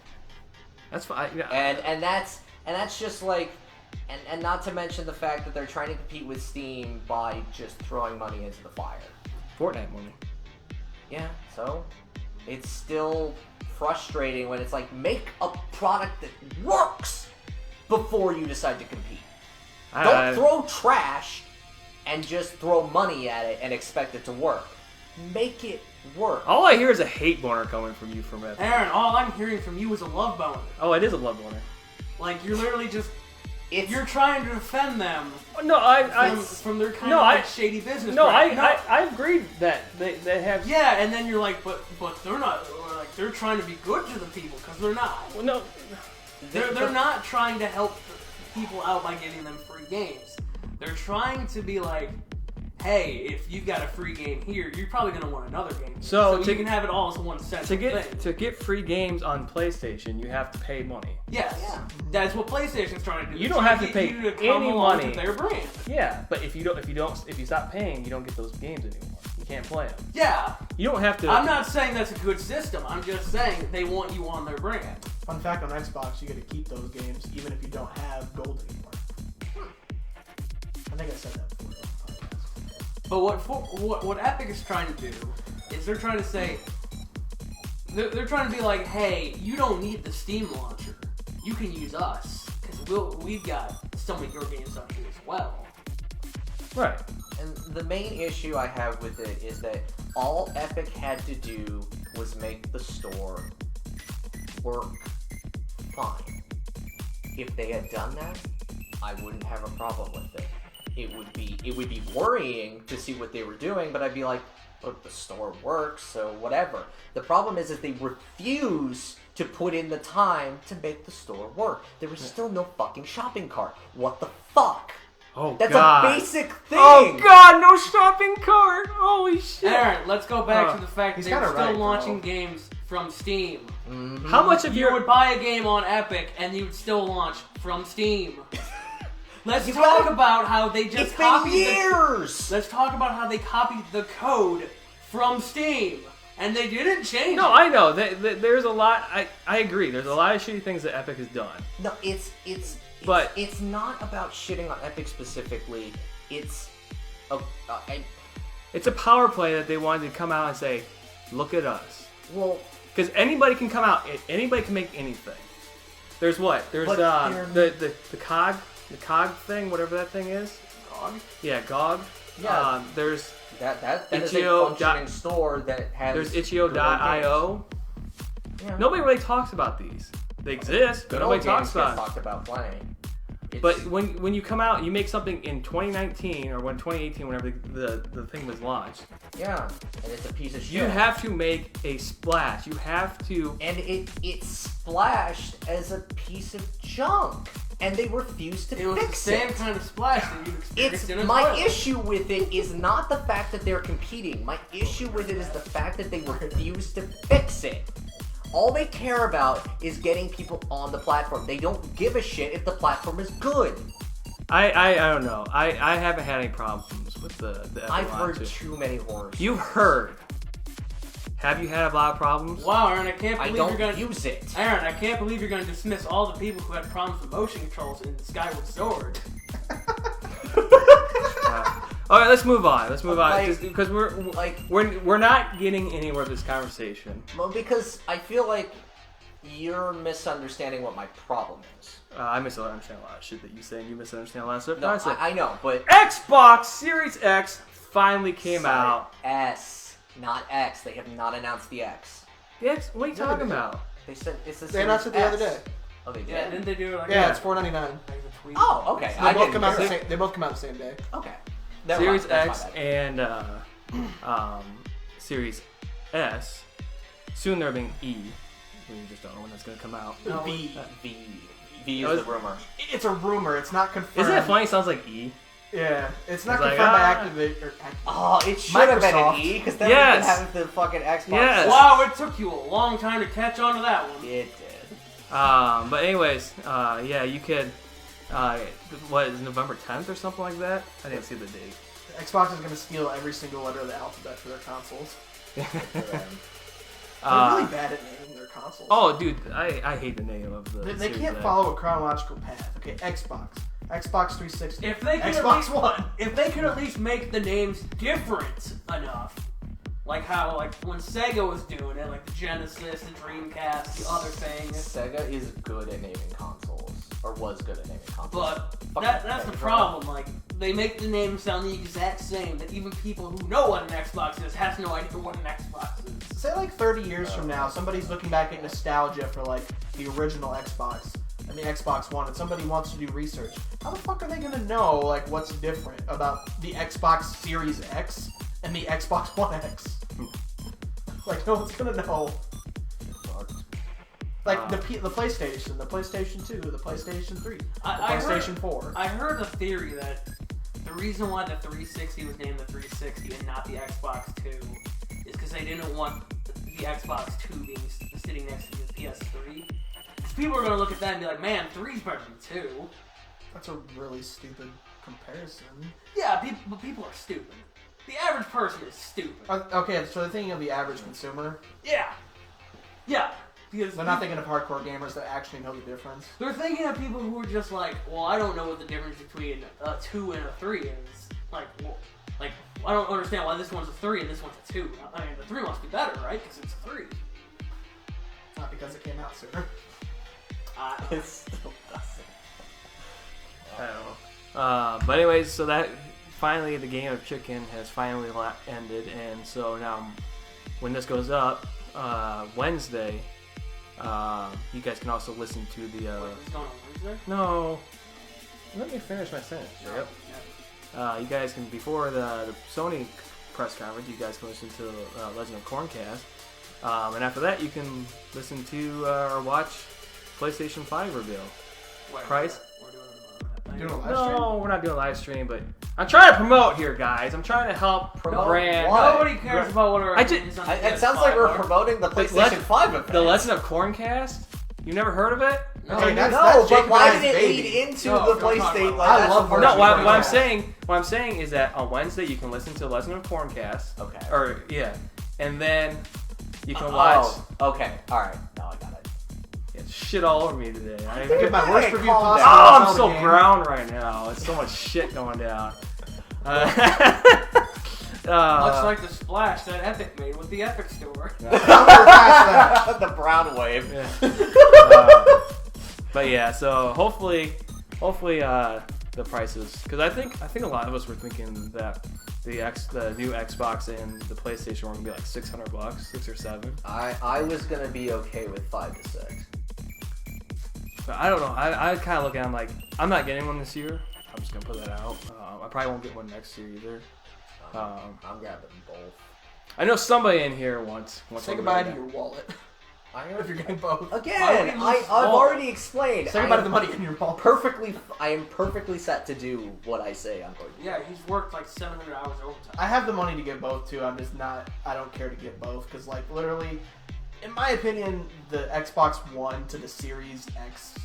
That's fine. Yeah. And that's just like, and not to mention the fact that they're trying to compete with Steam by just throwing money into the fire. Fortnite money. Yeah, so it's still frustrating when it's like, make a product that works before you decide to compete. Don't throw trash and just throw money at it and expect it to work. Make it work. All I hear is a hate boner coming from you from Epic. Aaron, all I'm hearing from you is a love boner. Oh, it is a love boner. Like, you're literally just... You're trying to defend them No, from their kind of shady business. No, I agree that they have... Yeah, and then you're like, but they're not... Like, they're trying to be good to the people, because they're not. Well, no... They're not trying to help people out by giving them free games. They're trying to be like, hey, if you've got a free game here, you're probably going to want another game. So you can have it all as one central thing. To get free games on PlayStation, you have to pay money. Yes. Yeah. That's what PlayStation's trying to do. You don't have to pay any money. To their brand. Yeah, but if you stop paying, you don't get those games anymore. You can't play them. Yeah. You don't have to... I'm not saying that's a good system. I'm just saying they want you on their brand. Fun fact, on Xbox, you get to keep those games even if you don't have gold anymore. I think I said that before on the podcast. But what Epic is trying to do is they're trying to say... They're trying to be like, hey, you don't need the Steam launcher. You can use us, because we've got some of your games up here as well. Right. And the main issue I have with it is that all Epic had to do was make the store work fine. If they had done that, I wouldn't have a problem with it. It would be worrying to see what they were doing, but I'd be like, look, the store works, so whatever. The problem is that they refuse to put in the time to make the store work. There was still no fucking shopping cart. What the fuck? Oh, That's God. a basic thing. Oh, God, no shopping cart. Holy shit. Aaron, let's go back to the fact that they're still launching bro. games from Steam. Mm-hmm. How much of You would buy a game on Epic and you would still launch from Steam. Let's talk about how they just It's been copied years! Let's talk about how they copied the code from Steam. And they didn't change No, it. I know. There's a lot... I agree. There's a lot of shitty things that Epic has done. No, it's not about shitting on Epic specifically. It's It's a power play that they wanted to come out and say, look at us. well, Because anybody can come out, anybody can make anything. There's what? There's But the COG thing, whatever that thing is. GOG? Yeah, GOG. Yeah. There's that is a Itch.io functioning store that has. there's itch.io. Yeah. Nobody really talks about these. They exist, but Good nobody old talks games about get it. talked about playing. But when you come out, you make something in 2019 or 2018, whenever the thing was launched. Yeah, and it's a piece of shit. You have to make a splash. You have to. And it splashed as a piece of junk, and they refused to It was the fix same it. kind of splash that you experienced It's in a my toilet. issue with it is not the fact that they're competing. My issue with it is the fact that they refuse to fix it. All they care about is getting people on the platform. They don't give a shit if the platform is good. I don't know. I haven't had any problems with the I've F1 heard too. too many horrors. You've heard. Have you had a lot of problems? Wow, Aaron, I can't I believe don't you're gonna use it. Aaron, I can't believe you're gonna dismiss all the people who had problems with motion controls in Skyward Sword. All right, let's move on. Let's move on, Like- just because like- we're not getting anywhere with this conversation. Well, because I feel like you're misunderstanding what my problem is. I misunderstand a lot of shit that you say, and you misunderstand a lot of stuff. No, that I say. I know, but Xbox Series X finally came out. S, not X. They have not announced the X. The X? What are you talking about? They said it's the They announced it the Series other S. day. Oh, they did. Yeah, didn't they do it like Yeah, that? it's $4.99. Like a tweet? Oh, okay. They I both didn't come out hear the it. same. They both come out the same day. Okay. Never Series mind. That's X my bad. and Series S. Soon there being E. We just don't know when that's gonna come out. No, V is Oh, the rumor. It's a rumor. It's not confirmed. Isn't it funny? It sounds like E. Yeah, it's not It's like, confirmed by Activate. Oh, it should have been an Microsoft. E, because then Yes. we could have the fucking Xbox. Yes. Wow, it took you a long time to catch on to that one. It did. But anyways, yeah, you could. What is November 10th or something like that? I didn't see the date. Xbox is going to steal every single letter of the alphabet for their consoles. For them. They're really bad at naming their consoles. Oh, dude, I hate the name of the. They Series can't X. follow a chronological path. Okay, Xbox 360, If they could Xbox One. If they could at least make the names different enough, like how when Sega was doing it, like the Genesis, the Dreamcast, the other things. Sega is good at naming consoles, or was good at naming consoles. But Fucking that's the Sega. problem. Like they make the names sound the exact same that even people who know what an Xbox is has no idea what an Xbox is. Say like 30 years from now, somebody's looking back at nostalgia for like the original Xbox and the Xbox One, and somebody wants to do research. How the fuck are they gonna know like what's different about the Xbox Series X and the Xbox One X? Like no one's gonna know. Like the PlayStation, the PlayStation 2, the PlayStation 3, the PlayStation 4. I heard a theory that the reason why the 360 was named the 360 and not the Xbox 2 is because they didn't want the Xbox 2 being sitting next to the PS3. Because people are going to look at that and be like, man, 3's better than 2. That's a really stupid comparison. Yeah, people are stupid. The average person is stupid. Okay, so they're thinking of the average consumer. Yeah. Yeah. Because They're not thinking of hardcore gamers that actually know the difference. they're thinking of people who are just like, well, I don't know what the difference between a 2 and a 3 is. Like, well, I don't understand why this one's a 3 and this one's a 2. I mean, the 3 must be better, right? Because it's a 3. Not because it came out sooner. It still doesn't. I don't know. But anyways, so that finally the game of chicken has finally ended, and so now when this goes up Wednesday, you guys can also listen to the. Wait, this is going on Wednesday? No, let me finish my sentence. Yep. You guys can before the Sony press conference, you guys can listen to Legend of Corncast, and after that you can listen to or watch PlayStation 5 reveal. Wait, Price? We're doing Doing a live No, we're not doing a live stream, but I'm trying to promote here, guys. I'm trying to help the Promote brand. what? Nobody cares about what our I just- opinions on the It sounds like PS5 we're are. promoting the PlayStation 5 event. The Legend of Corncast? You never heard of it? Okay, No, that's Jacob but why and did it I's lead baby. into No, the don't talk PlayStation? about Like, that. that's I love the No, first what one. I'm saying is that on Wednesday you can listen to Legend of Corncast. Okay. Or yeah, and then you can watch. Oh, okay. All right. Now I got it. Yeah, shit all over me today. I give my Hey, worst review calm possible. down. Oh, That's I'm so all the game. brown right now. It's so much shit going down. Much like the splash that Epic made with the Epic Store. We're past that. The brown wave. Yeah. But yeah, so hopefully, the prices, because I think a lot of us were thinking that the new Xbox and the PlayStation were gonna be like $600, $6 or $7. I was gonna be okay with 5 to 6. But I don't know. I kind of look at them like I'm not getting one this year. I'm just gonna put that out. I probably won't get one next year either. I'm grabbing both. I know somebody in here wants Say one goodbye right to your now. wallet I'm if you're getting both. Again, Why would he I've lose both? already explained. Say goodbye to the money in your wallet. I am perfectly set to do what I say I'm going to do. Yeah, he's worked like 700 hours overtime. I have the money to get both too. I'm just not. I don't care to get both because, like, literally, in my opinion, the Xbox One to the Series X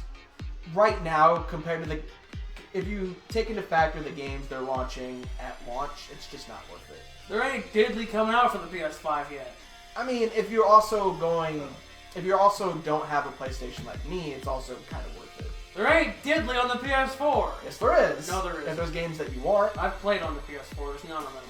right now, compared to if you take into factor the games they're launching at launch, it's just not worth it. There ain't diddly coming out for the PS5 yet. I mean, if you're also don't have a PlayStation like me, it's also kind of worth it. There ain't diddly on the PS4. Yes, there is. No, there If isn't. there's games that you want. I've played on the PS4. There's none of them.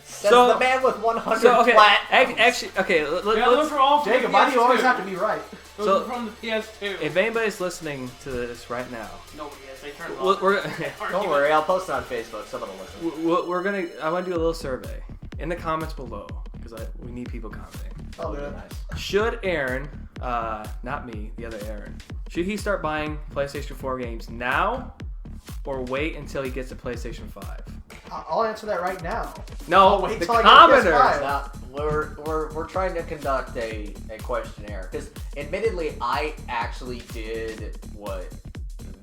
Says So- the man with 100 So okay, flat. actually, okay. Yeah, those Let's, are all from Jacob, the why do you always PS2. have to be right? Those So- are from the PS2. if anybody's listening to this right now, Nobody is. They turned it we're, off. we're Don't worry, I'll post it on Facebook. Someone will listen. we're gonna. I want to do a little survey in the comments below because we need people commenting. Oh, Really yeah. nice. Should Aaron, not me, the other Aaron, should he start buying PlayStation 4 games now, or wait until he gets a PlayStation 5? I'll answer that right now. No, I'll wait the till I get PS5. commenters. Now, we're trying to conduct a questionnaire because, admittedly, I actually did what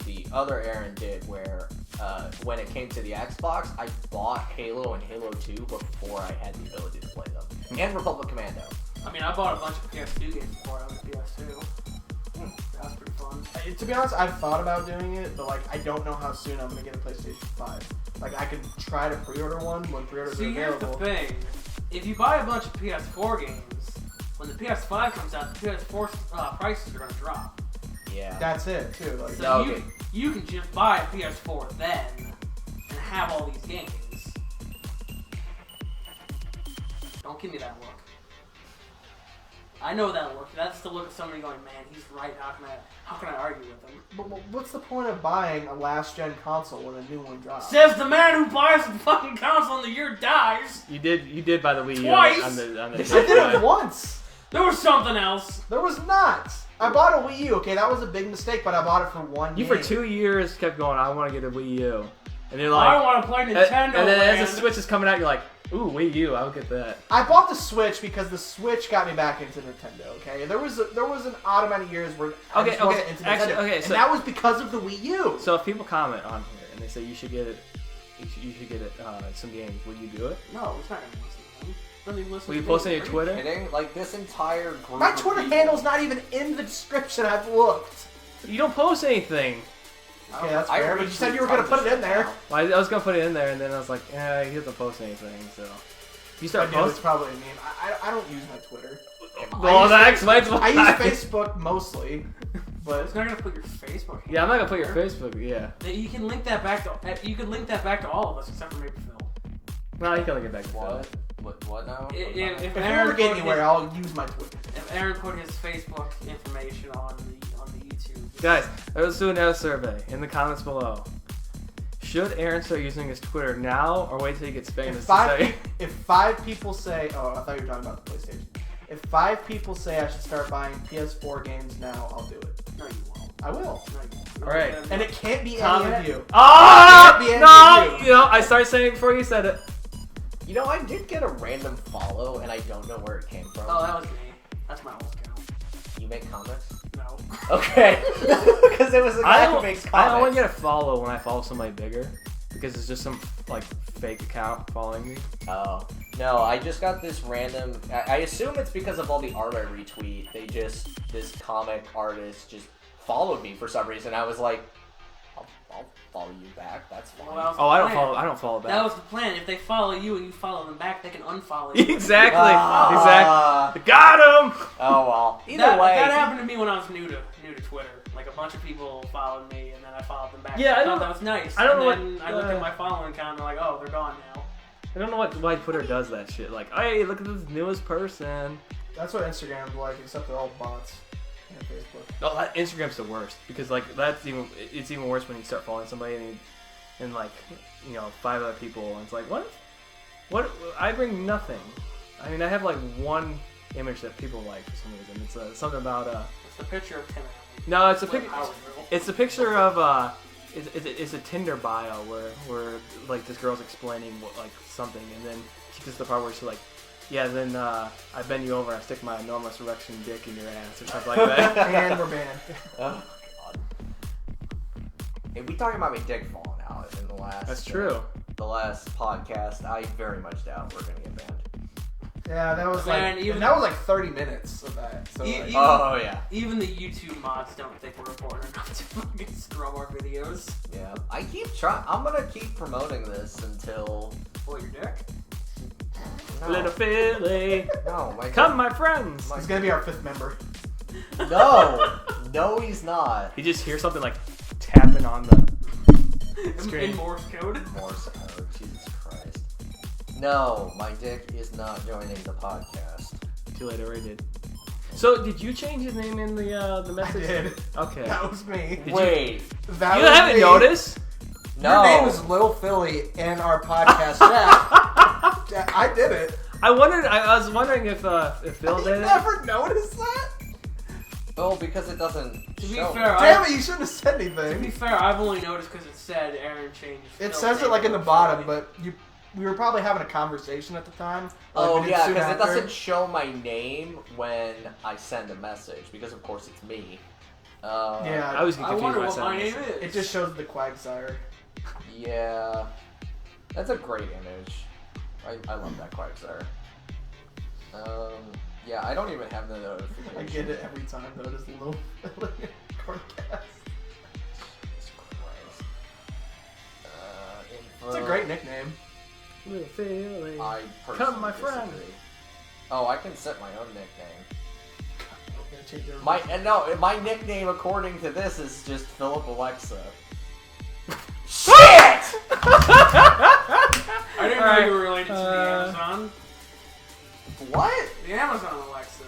the other Aaron did, where when it came to the Xbox, I bought Halo and Halo 2 before I had the ability to play them. And Republic Commando. I mean, I bought a bunch of PS2 games before I went to PS2. That was pretty fun. To be honest, I've thought about doing it, but like I don't know how soon I'm gonna get a PlayStation 5. Like I can try to pre-order one when pre-orders are See, here's the available. thing. If you buy a bunch of PS4 games, when the PS5 comes out, the PS4 prices are going to drop. Yeah. That's it too. Like, So okay. you can just buy a PS4 then and have all these games. Don't give me that look. I know that look. That's the look of somebody going, man, he's right. How can I argue with him? but what's the point of buying a last-gen console when a new one drops? Says the man who buys the fucking console and the year dies. You did buy the Wii U Twice? on the I did it once. There was something else. There was not. I bought a Wii U. Okay, that was a big mistake, but I bought it for one You game. for 2 years kept going, I want to get a Wii U. And you're I like, want to play Nintendo. and then Land. as the Switch is coming out, you're like, ooh, Wii U, I'll get that. I bought the Switch because the Switch got me back into Nintendo. Okay, there was an odd amount of years where I just wasn't into actually, Nintendo, and so, that was because of the Wii U. so if people comment on here and they say you should get it, some games, will you do it? No, it's not going to listen to them. Don't even listen Will you to post me. it on your Twitter? Kidding? Like this entire group. My of Twitter people- handle's not even in the description. I've looked. You don't post anything. Okay, that's I fair, but you retweet said you were gonna tons of put it in shit there. now. Well, I was gonna put it in there, and then I was like, he doesn't post anything. So you I start knew it's posting. probably a meme. I don't use my Twitter. Well, that explains why. I use Facebook mostly, but It's not going to put your Facebook. Yeah, I'm not gonna put your there. Facebook. Yeah, You can link that back to. You can link that back to all of us except for maybe Phil. no, you can link it back to What? Phil. What now? If if we Aaron ever get put anywhere, his- I'll use my Twitter. If Aaron put his Facebook information on the YouTube, Guys, let's do another survey in the comments below. Should Aaron start using his Twitter now, or wait till he gets famous to say? If 5 people say, oh, I thought you were talking about the PlayStation. If 5 people say I should start buying PS4 games now, I'll do it. no, you won't. I will. No, you won't. All right. And it can't be any Comment. of you. Oh Can't be any no! of you. You know, I started saying it before you said it. You know, I did get a random follow, and I don't know where it came from. Oh, that was me. That's my old account. You make comics? No. Okay. Because it was a guy who makes I only comics. get a follow when I follow somebody bigger, because it's just some like fake account following me. Oh. No, I just got this random... I assume it's because of all the art I retweet. This comic artist just followed me for some reason. I was like, I'll follow you back. That's fine. Well, that was Oh, the I don't plan. follow. I don't follow That back. was the plan. If they follow you and you follow them back, they can unfollow you. Exactly. Ah. Exactly. Got him. Oh, well. Either that, way. that happened to me when I was new to Twitter. Like a bunch of people followed me, and then I followed them back. Yeah, I I don't- thought that was nice. I don't know and then what, I looked at my following count, and they're like, oh, they're gone now. I don't know why Twitter does that shit. Like, hey, look at this newest person. That's what Instagram's like, except they're all bots. And Facebook. Oh, that Instagram's the worst because like it's even worse when you start following somebody and like 5 other people and it's like what I bring nothing. I mean I have like one image that people like for some reason. It's something about It's the picture of Tim Allen. no it's a With pic Power Drill. it's a picture of it's a Tinder bio where like this girl's explaining what like something and then she gets to the part where she's like. Yeah, then I bend you over and I stick my enormous erection dick in your ass or something like that. And we're banned. Oh, God. Hey, we talking about my dick falling out in the last... That's true. The last podcast. I very much doubt we're going to get banned. Yeah, that was Man, like even- that was like 30 minutes of that. So E- like, even- Oh, yeah. Even the YouTube mods don't think we're important enough to fucking scrub our videos. Yeah. I keep trying... I'm going to keep promoting this until... What, your dick? No. Little Philly, No, my come my friends. he's gonna be our 5th member. No! No, he's not. You just hear something like tapping on the screen. In Morse code? Morse code. Jesus Christ. No, my dick is not joining the podcast. Too late, I already did. So, did you change his name in the I message? did. Okay. That was me. Did Wait. That You was haven't me. noticed? No. Your name is Lil Philly in our podcast chat. I did it. I was wondering if Phil You did it. never noticed that? Oh, because it doesn't To be show. fair, Damn it! You shouldn't have said To be anything. fair, I've only noticed because it said Aaron changed. It Phil's says it name like in the to bottom, Philly. but we were probably having a conversation at the time. Like, Oh, we did yeah, soon because it after. doesn't show my name when I send a message, because of course it's me. Yeah, I was I confused wonder when I what said my this. name is. it just shows the Quagsire. Yeah. That's a great image. I love that Quagsire. Yeah, I don't even have the notification. I get it every time though. Just a little Corncast. Jesus Christ. It's a great nickname. Little feeling. I Come, personally my friend. disagree. Oh, I can set my own nickname. I'm gonna change your My nickname according to this is just Philip Alexa. Shit! I didn't know you were related to the Amazon. What? The Amazon Alexa.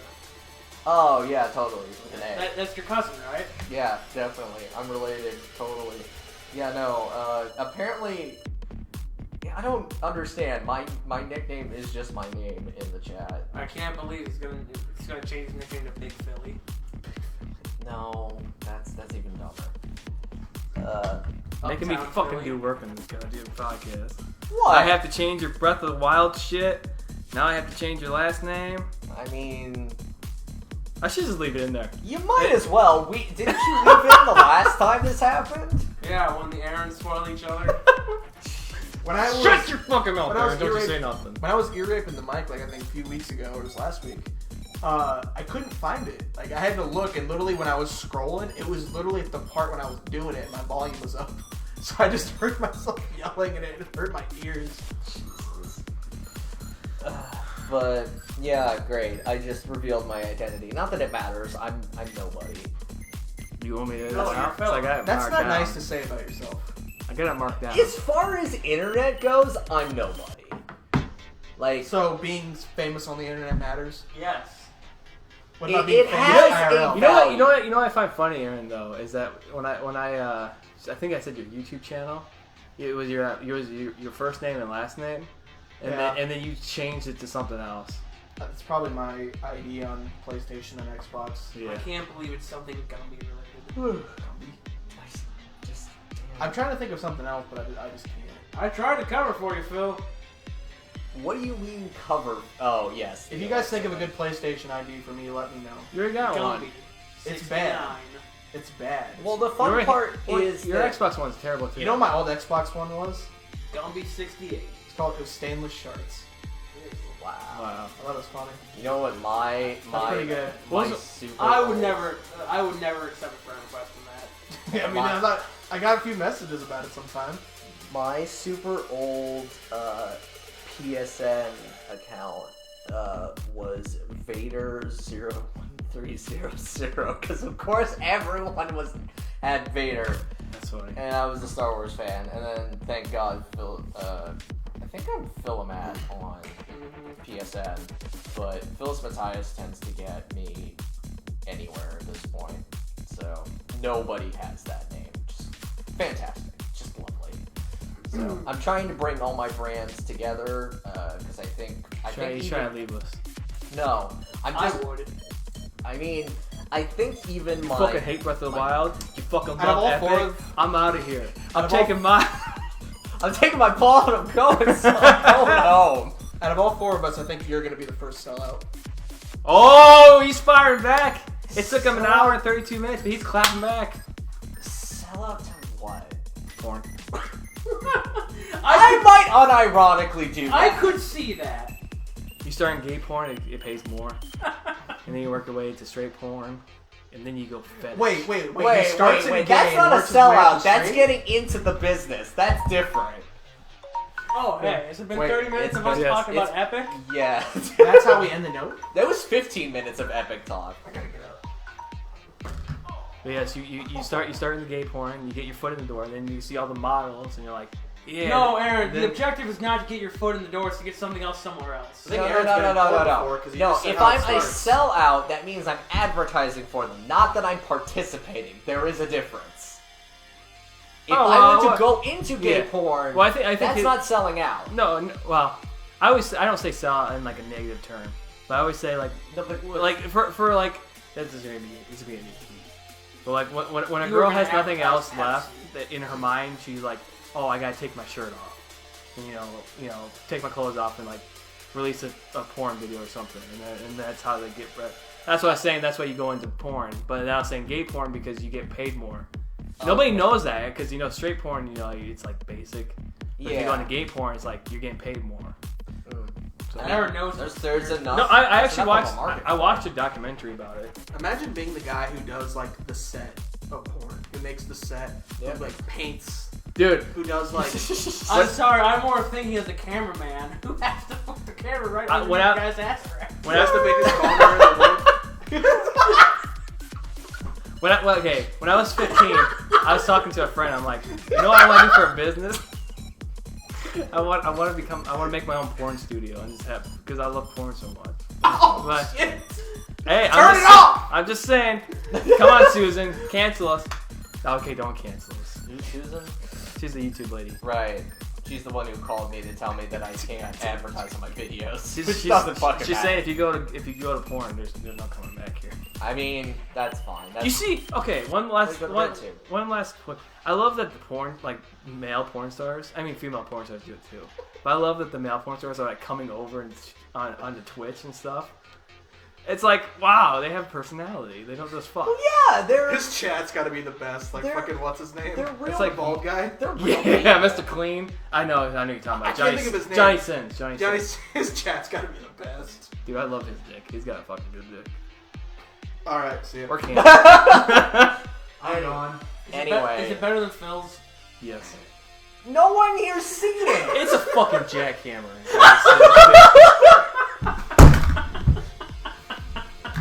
Oh yeah, totally. With an A. That's your cousin, right? Yeah, definitely. I'm related, totally. Yeah, no. Apparently, I don't understand. My nickname is just my name in the chat. I can't believe he's gonna change his nickname to Big Philly. No, that's even dumber. Making me Uptown fucking Philly. do work on this goddamn podcast. What? I have to change your Breath of the Wild shit. Now I have to change your last name. I mean, I should just leave it in there. you might as well. Didn't you leave in the last time this happened? Yeah, when the errands spoil each other. When I was Shut your fucking mouth, when I was Aaron. Don't you ear say nothing. when I was ear raping the mic, like I think a few weeks ago or it was last week, I couldn't find it. Like I had to look, and literally when I was scrolling, it was literally at the part when I was doing it, and my volume was up. So I just heard myself yelling, and it hurt my ears. But yeah, great. I just revealed my identity. Not that it matters. I'm nobody. You want me to? No, you're So I got it That's marked not down. nice to say about yourself. I got it marked down. As far as internet goes, I'm nobody. Like, So being famous on the internet matters. Yes. What about It- being it famous has IRL? a- You know what I find funny, Aaron, though, is that when I think I said your YouTube channel, it was your first name and last name, and Yeah. then you changed it to something else. That's probably my ID on PlayStation and Xbox. Yeah. I can't believe it's something Gumby related. just I'm trying to think of something else, but I just can't. I tried to cover for you, Phil. what do you mean cover? Oh yes. If you guys think of a good PlayStation ID for me, let me know. You already got one. Gumby. It's 69. bad. It's bad. Well, the fun part is your that Xbox one's terrible too. You know what my old Xbox One was? Gumby 68. It was stainless shards. wow. Wow. I thought it was funny. You know what? My pretty good. My Was- super. I would old- accept a friend request from that. I mean, I got a few messages about it sometime. My super old PSN account was Vader01300 because of course everyone had Vader, That's funny. and I was a Star Wars fan. And then thank God I think I'm Philomat on PSN, but Phyllis Matthias tends to get me anywhere at this point. So nobody has that name. Just fantastic. Just lovely. So I'm trying to bring all my brands together because I think You try to leave us. no. I would. I mean, I think even You my fucking hate Breath of the Wild. You fucking Out of all love four Epic. I'm out of here. I'm of all- taking my. I'm taking my ball and I'm going home. Out of all four of us, I think you're gonna be the first sellout. Oh, he's firing back. It took him an hour and 32 minutes, but he's clapping back. Sell out to what? Porn. I might unironically do that. I could see that. You start in gay porn, it pays more. And then you work your way to straight porn. And then you go fetish. Wait. He Wait, starts in gay that's and not a works his way up sellout. to That's straight? getting into the business. That's different. Oh, hey, has it been Wait, 30 minutes it's of us been- talking yes, about Epic? Yeah. That's how we end the note. That was 15 minutes of epic talk. I gotta get up. But yes, you start in the gay porn, you get your foot in the door, and then you see all the models, and you're like, yeah. No, Aaron, the then- objective is not to get your foot in the door, it's to get something else somewhere else. I think No, Aaron's been in porn before, 'cause he No, just said if how it I'm a starts. sellout, that means I'm advertising for them, not that I'm participating. There is a difference. If Oh, I were to well, go into gay yeah. porn, Well, I think that's it- not selling out. No, well, I don't say sell out in like a negative term, but I always say like No, but for like that's just gonna be but like when a You were girl gonna has nothing advertise else left Pepsi. that in her mind, she's like, oh, I gotta take my shirt off, and, you know, take my clothes off and like release a porn video or something, and that's how they get. That's what I was saying. That's why you go into porn, but now I'm saying gay porn because you get paid more. Nobody knows that because straight porn, it's like basic. But if you Yeah. go into gay porn, it's like you're getting paid more. So, I never noticed. There's enough. no, I there's actually enough watched. of a market I watched a documentary about it. Imagine being the guy who does like the set of porn, who makes the set, Yeah. who like paints, Dude, who does like. I'm sorry, I'm more thinking of the cameraman who has to put the camera right under when the I- guy's ass crack. when That's I, the biggest boner in the world. when I was 15, I was talking to a friend. I'm like, what I want to do for a business? I want to make my own porn studio and just have because I love porn so much. Oh But- shit! Hey, Turn it off! I'm just saying. Come on, Susan, cancel us. Okay, don't cancel us. Susan? She's the YouTube lady. Right. She's the one who called me to tell me that I can't advertise on my videos. She's, Which she's, doesn't fucking she's matter. saying if you go to porn, there's no coming back here. I mean, that's fine. That's You see, okay, one What last do you go to bed to? one last quick. I love that the porn, like male porn stars. I mean, female porn stars do it too. But I love that the male porn stars are like coming over and onto Twitch and stuff. It's like, wow, they have personality. They don't just fuck. Well, yeah, they're His chat's gotta be the best. Like They're- fucking what's his name? they're real. It's like Bald guy. They're real. Yeah, Mr. Clean. I know you're talking about. I can't Johnny, think of his name. Johnny Sins. Johnny Johnny, Sins. his chat's gotta be the best. Dude, I love his dick. He's got a fucking good dick. All right, see ya. Or can. I'm gone. Anyway, Is it better than Phil's? Yes. no one here's seen it. It's a fucking jackhammer.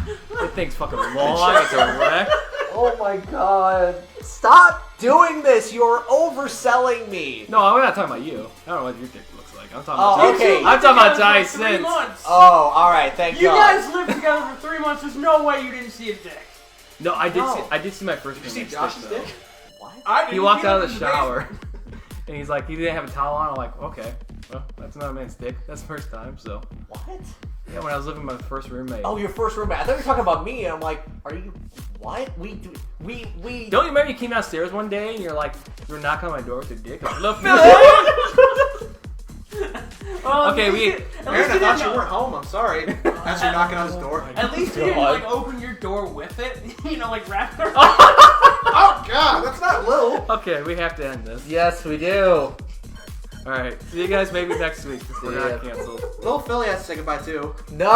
It thing's fucking long. It's a wreck. Oh my god! Stop doing this. You're overselling me. No, I'm not talking about you. I don't know what your dick looks like. I'm talking Oh, about okay. I'm talking about Johnny For 3 Sins. months. Oh, all right. Thank You God. guys lived together for 3 months. There's no way you didn't see his dick. No, I did. No. I did see my first. Did you see roommate's Josh's though. dick? What? I didn't He walked out of in the shower, and he's like, he didn't have a towel on. I'm like, okay, well, that's another man's dick. That's the first time. So What? yeah, when I was living with my first roommate. Oh, your first roommate. I thought you were talking about me, and I'm like, are you? What? We. Don't you remember you came downstairs one day and you're like, you were knocking on my door with your dick? I'm like, Well, Okay, at we- least Aaron, I thought didn't- you weren't home. I'm sorry. As you're knocking on his door. At least you didn't God. like open your door with it. Like wrap it around. Oh God, that's not little. Okay, we have to end this. Yes, we do. All right, see you guys maybe next week. We're See ya. not canceled. Little Philly has to say goodbye too. No.